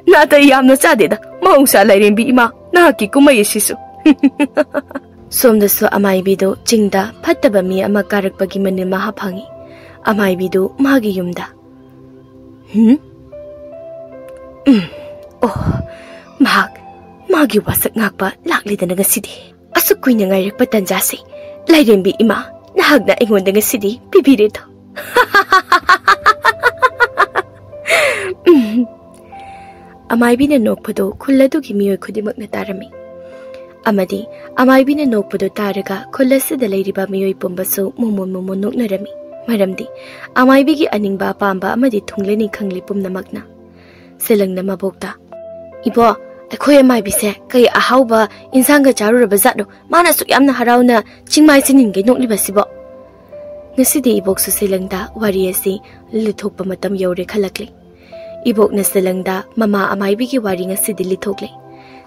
Not a yam no sadida, Mousa Lirin Bima, Naki Kumayishisu. Som the so amai bido, Jingda, Patabami, Amakarak Bagiman Mahapangi, amai bido, Magi Yumda. Oh, Magi was at Nakba, likely than a city. As a queen and I repatan Jasi, Lirin be Ima. Nahagna ingon nga city, pipirito. Amay binanok pa do, kulado gimiyoy ko di magnatarami. Amadi, amay binanok pa do taraga, kulasa dalay riba miyoy pumbaso, mumunok na rami. Maramdi, amay bigi aning ba pamba, amadi tungla ni kang lipum na magna. Silang na mabokta. Ibo, ako'y amay bise, kaya ahaw ba, insang ga charo rabazado, mana suyam na haraw na, chingmay sinin gaynok libasibo. Nasidi ibok sa silangda, wari si, litok pa matam yore kalakli. Ibok na silangda, mama amay bigi wari nga sidi litokli.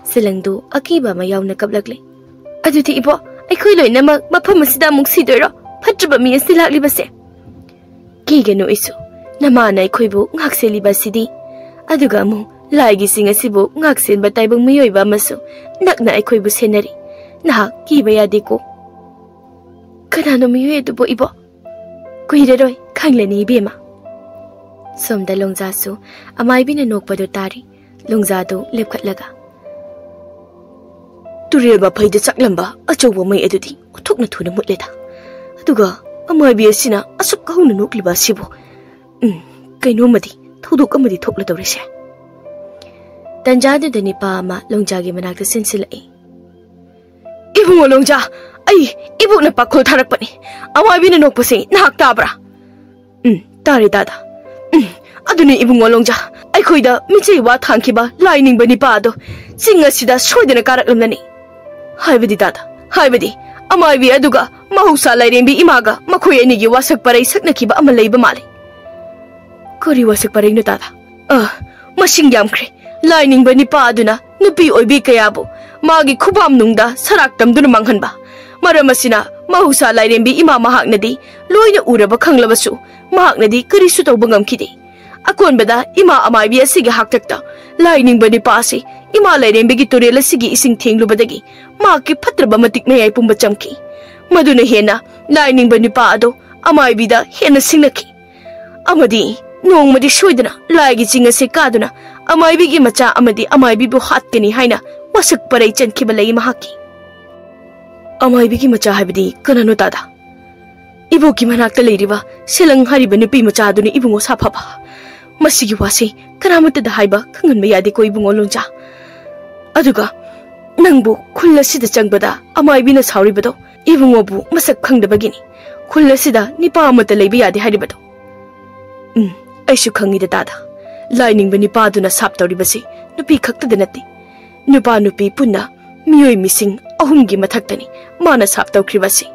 Silangdo, akiba mayaw na kablagli. Aduti ibo, ako'y loy na mapamasida mong sidoro, patraba miya sila libase. Kigano iso, namana ako'y bo ngakse libasidi. Aduga mo, lagi singa sibo ngaksin batay bang mayoy ba maso, nakna ako'y bo senari. Naha, kiba yadi ko. Kanano mayoy ito po ibo? Kuhidaroy, kangla ni ibima. Somda longzaso, amay binanok pa do tari, longzado lepkatlaga. Turil ba pay da saklamba, achaw ba may eduti, utok na tunang mutleta. Aduga, amay biya sina, asok kahong nanok liba sibo. Kay nomadi, tudok amadi tokla daw siya. Tanjado da ni pa ama, longjagi managda sinsila eh. Ibo mo longja! Ay, ibok na pakul tarak pa ni. Amay binanok pa si, nahaktabra. Tari dada. Ado ni ibong walong ja. Ay ko'y da, mitsi wa tangki ba, lining ba ni Pado. Singa sida, soy da nakaraklam na ni. Haibadi dada, haibadi. Amay bi aduga, mahusa layring bi imaga, makuya nigi wasak paray sak nakiba amalay ba mali. Kuri wasak paray no dada. Masingyam kre. Lining ba ni Pado na, nupi oy bi kayabo. Magi kubam nungda, saraktam doon manghan ba. Maramasina, mahusa layring bi ima mahak na di, loy na ura ba kang labaso, mahak na di karisu taw bangam kiti. Akon bada, ima amay biya sige haktakta, lining ba ni Pasi, ima layring bi giturela sige ising tinglo badagi, maki patra ba matik mayay pumbachamki. Maduna hena, lining ba ni Paado, amay bida hena sinaki. Amadi, noong madi shoydana, lagi singa sikado na, amay bigi macha amadi amay bibu hat kani haina, wasak paray chan kibalay mahaki. Amay bigi macha haibadi kanano tada. Ibo ki manakta layriba silang hariba nupi macha duni ibungo sapapa. Masigi wasi karamata da haiba kangan mayadi ko ibungo longja. Aduga nangbu kulla sida changbada amay bina sauribado ibungo bu masak khangdabagini. Kulla sida nipa amata layba yadi haribado. Aishu khangida tada. Lining ba nipa duna sap tawribasi nupi khakta danati. Nupa nupi punna miyoy mising ahumgi mathaktani mana sap tawkribasi.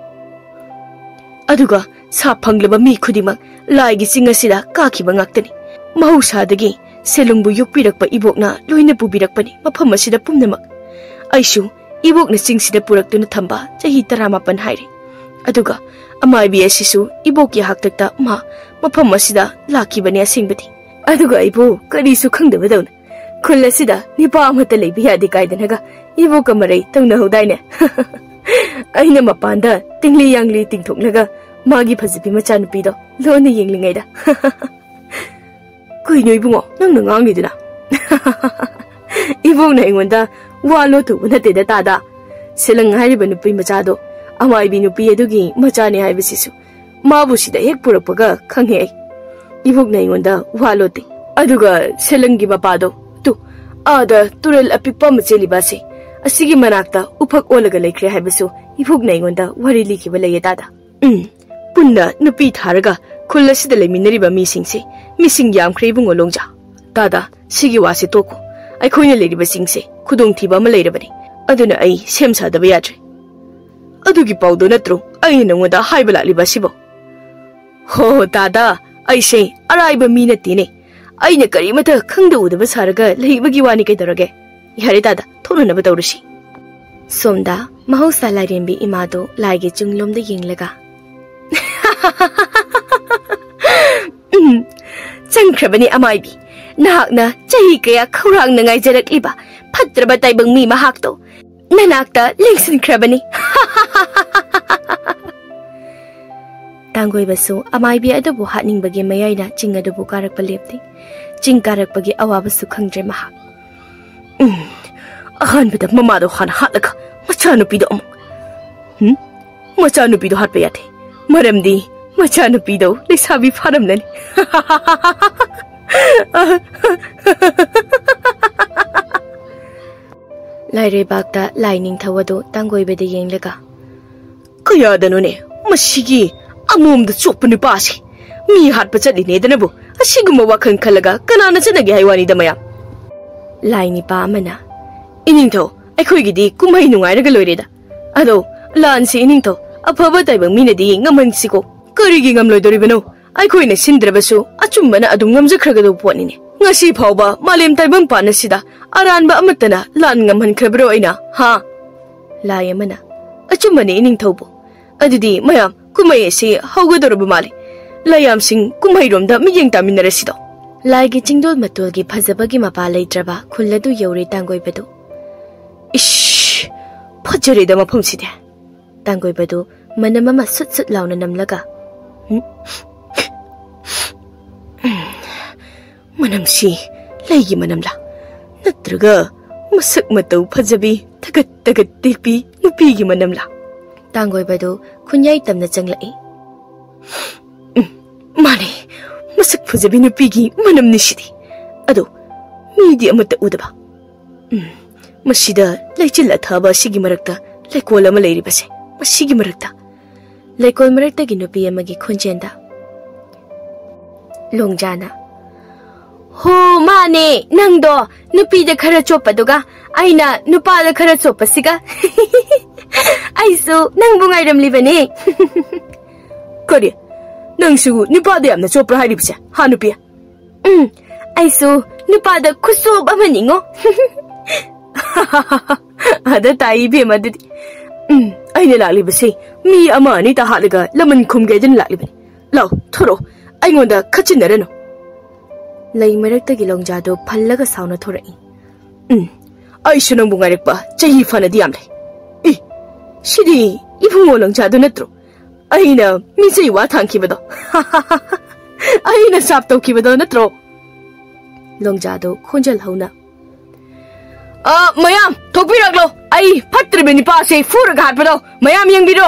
Aduga sap phanglaba mi khudimang laigi singa sida kakiba ngaktani. Mahusadagi selungbu yukpirakpa ibokna loina pubirakpani mafam asida pumnamak. Aishu ibokna singsida puraktuna thamba chahi 18 haire. Aduga amay bi asisu ibokya haktakta mafam asida lakibani asingbati. Aduga ibo karisu khangdabadawna kulla sida nipa amata layba yadi kaidanaga ibo kamaray tawna hudayne. Aina mapanda tingli yangli tingthoknaga magi phazibi macha nupido lona yenglingayda. Kuino ibungo nangna ngangliduna. Ibongna ingonda walo tu nateda tada selang hariba nupi machado amay bi nupi adugi machane haibasisu mabu sida hek purakpaga khanghe ai. Ibogna ingonda walo ti aduga selangi mapado tu ada turel apikpa machelibasi asigi manakta uphak olaga laikre haibasu ibogna ingonda wari likiba laye tada. Punna nupi tharaga खुल असिदा लेमिनरिबा मिसिंगसे missing यामख्रे Ibungo Lonja दादा सिगी वासे तोको अखोइना लेरिबा सिंगसे खुदोंथिबा अमा लेरबनी अदुना अई same सादबा याद्रे अदुगी पाउदो नत्रो अई नंगोदा हाइबा लालिबा सिबो हो दादा अईसे अराइबा मी नतीने अईना करीमता खंगदा उदबा सारगा लेहिबगी वानी कैदरगे यारे दादा थोननबा तौरसी सोमदा महौसा लाइरेंबी इमादो लाइगे चुंगलोमदा येंगलगा चंख्रबनी अमाइबी नाहकना चही कया खौरांग नंगाई जरकलिबा फत्रबा ताइबंग मी महाक्तो ननाक्ता लेंसिनख्रबनी तांगोइबसु अमाइबी अदबु हानिंगबगे मयाइना चिंग अदबु कारकपा लेपति चिंग कारकपगे अवाबसु खंगद्रे महा अहानबदा ममादो हान हातलगा मचानुपीदो अमुक मचानुपीदो हातपा याथे मरमदी मचानुपीदो लेसाबी फारमननी लाइरेबागदा लाइनिंग थवदो तांगोइबदे येंगलगा कयादनोने मसिगी अमोमदा चोप नुपासी मी हातपा चलिनेदनबु असिगुम वाखन खलगा कनाना चनगे हाइवानीदा मया लाइनी पा अमना इनिंथो अखोइगिदी कुमहै नुंगाइरगा लोइरेदा अदो लानसे इनिंथो अफबा ताइबंग मीनदी ngamensiको करिगी ngamloidoribano अखोइना सिंद्रबसु अचुम्बना अदुम ngamजखरगदो पोनिने ngasi phawba malem taibang panasida aranba amatana lan ngamhankhrebro aina ha लायमना अचुम्बने इनिंथोबो अदुदी मयाम कुमय से हौगदोरबा माले लायाम सिंह कुमहैरोमदा मियेंग तामिनरसिदो लाइगे चिंगदोल मतोलगी फजबगी मपा लेत्रबा खुल्लदु यौरे तांगोइबदो इश फजरेदा मफमसिदे तांगोइबदो मनममा सुत सुत लाउना नमलगा मनमसी लैगी मनमला नत्रगा मसक मतौ फजबी तगत तगत तेपी नुपीगी मनमला तांगोइबदो खुन्याई तमना चंगलाई माने मसक फजबी नुपीगी मनम निशिदी अदो मीदी अमत उदबा मसिदा लैचिल अथाबा सिगी मरक्ता लैकोल अमा लैरिबसे मसिगी मरक्ता लैकोल मरक्तगी नुपी अमगी खुंजेंदा लोंगजाना हो माने नंगदो नुपीदा खरा चोपदुगा आइना नुपादा खरा चोपसिगा आइसु नंगबु ngaइरमलिबने करि नंगसु नुपादा यामना चोप्रा हारिबसे हा नुपिया आइसु नुपादा खुसोब अमनिंगो अदा ताई बेमददी अइना लालिबसे मी अमा अनि ता हालगा लमन खुमगेदन लालिबने लाउ थोरो अइगोंदा खचिनरनो लई मरक्तगी लोंगजादो फल्लगा साउना थोरई अइसु नंगबु ngaइरकपा चही फनदी यामले इ सिदी इबुंगो लोंगजादो नत्रो अइना मिचै वा थांखिबदो अइना साप तौखिबदो नत्रो लोंगजादो खोंजल हौना मयाम थोपिरकलो आई फत्रिबे निपासे फुरगा हाटबदो मयाम यंगबिरो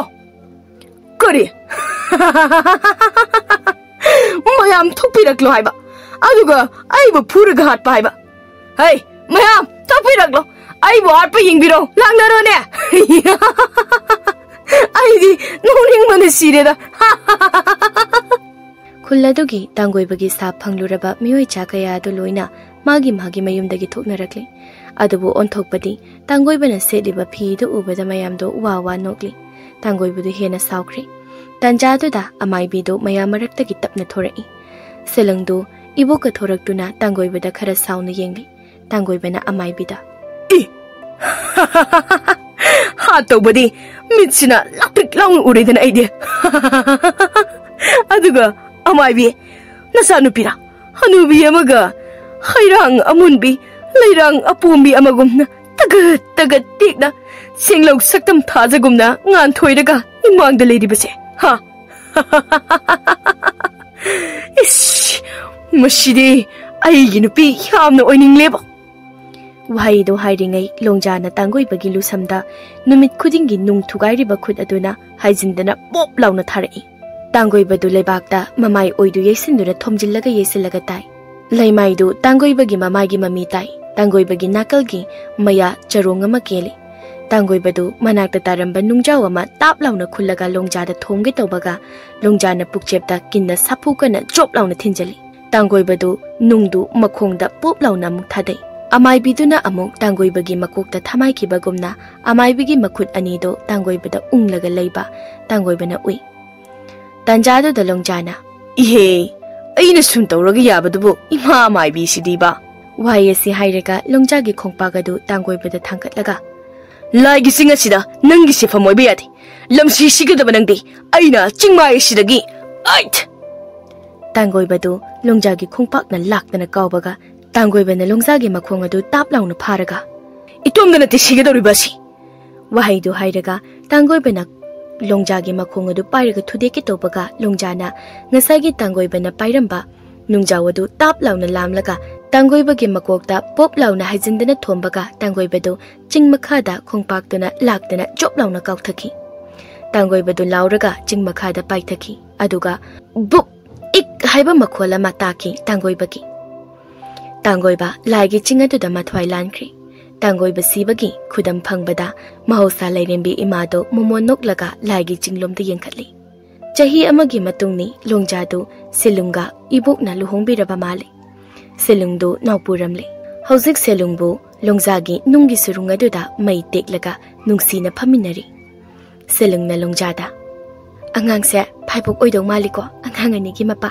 करि मयाम थोपिरकलो हाइबा अदुगा आइबो फुरगा हाटपा हाइबा है मयाम थोपिरकलो आइबो हाटपा यंगबिरो लांगनरोने आइदी नोरिंग मने सिरेदा खुल्लदुगी तांगोइबगी साप फंगलुरबा मियोइ चाकयादो लोइना मागी मयुमदगी थोकनरकले अदुबु ओंथोकपदी तांगोइबना सेलिबा फीदो उबदा मयामदो वावा नोकली तांगोइबदु हेना साउख्रे तंजादुदा अमाइबीदो मयामरक्तगी तपना थोरई सेलंगदो इबोका थोरक्तुना तांगोइबदा खरा साउना येंगली तांगोइबना अमाइबीदा इ हा तोबदी मिtsiना लाक्रिक लाउन उरेदन आइदे अदुगा अमाइबी नसानुपिरा हनुबी अमगा हैरांग अमुनबी लैरांग अपोमबी अमगुमना तगत तगत टेकना सेंगलौ सक्तम थाजगुमना ngan thoiraga imangda leiribase ha इस मसिदे आइगी नुपी यामना ओइनिंगलेबो वाइदो हाइरिंगै लोंजाना तांगोइबगी लुसमदा नुमित खुदिंगी नुंग थुगाइरिबा खुद अदुना हाइजिंदना पोप लाउना थारई तांगोइबदु लेबाकता ममाई ओइदु येसिंदुना थोमजिल्लगा ताई लैमाइदु तांगोइबगी ममागी ममी ताई तांगोइबगी नाकलगी मया चरोंग अमा केले तांगोइबदु मनाक्ता तारंबा नुंगजाव अमा ताप लाउना खुल्लगा लोंजादा थोंगे तौबगा लोंजाना पुकचेपता किन्ना साफुकना चोप लाउना थिंजली तांगोइबदु नुंगदु मखोंगदा पोप लाउना मुक थादै अमाइबिदुना अमुक तांगोइबगी मकोकता थमाइखिबगुमना अमाइबिगी मखुत अनिदो तांगोइबदा उंगलगा लैबा तांगोइबना उइ तंजादो द लोंजाना इहे अइना सुन तौरगा याबदुबो इमा अमाइबी सिदीबा वायसी हाइरेगा लोंजागी खोंपागदु तांगोइबदा थांकटलगा लाइगी सिंग असिदा नंगी सिफम ओइबा यादे लमसी सिगदबा नंदे अइना चिंगमाइ सिदगी आइट तांगोइबदु लोंजागी खोंपाकना लाक्तना कावबगा तांगोइबना लोंजागी मखोंग अदु ताप लाउना फारगा इतोमदा नते सिगदौरिबासी वाहैदु हाइरेगा तांगोइबना लोंजागी मखोंग अदु पाइरगा थुदेके तोबगा लोंजाना ngसागी तांगोइबना पाइरंबा नुंजावदु ताप लाउना लामलगा तांगोइबगी मकोकता पोप लाउना हाइजिंदना थोंबगा तांगोइबदु चिंगमखादा खोंपाक्तुना लाक्तना चोप लाउना काउथखि तांगोइबदु लाउरगा चिंगमखादा पाइथखि अदुगा बुक इक हाइबा मखोला माताकी तांगोइबगी तांगोइबा लाइगी चिंगदुदा मथवाइ लानख्रि तांगोइबा सिबगी खुदम फंगबदा महौसा लैरेंबी इमादो मोमोन नोकलगा लाइगी चिंगलोमदा यंखटली चही अमगी मतुंगनी लोंजादु सिलुंगा इबोकना लुहोंबिरबा माले सिलुंगदो नाउपुरमले हौजिक सिलुंगबो लोंजागी नुंगी सुरुंगदुदा मई टेकलगा नुंगसीना फमिनरी सिलुंगना लोंजादा अंगांगसे फाइबोक ओइदौ मालिको अंगांग अनिगी मपा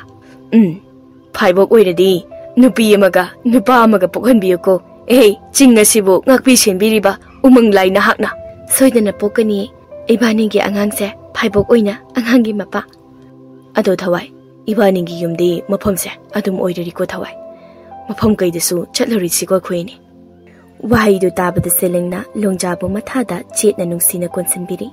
फाइबोक ओइरदी नुपी अमगा नुपा अमगा पोखनबियोको ए चिंगसिबो ngakpi senbiriba umang laina hakna सोइदना पोकनी इबानीगी अंगांगसे फाइबोक ओइना अंगांगी Mopa अदो थवाई इबानीगी युमदी मफमसे अदुम ओइररिको थवाई मफम कइदसु चटलरिसिको खोइनी वाहिदु ताबद सेलेंगना लोंजाबो मथादा चेतना नुंगसीना कोनसनबिरी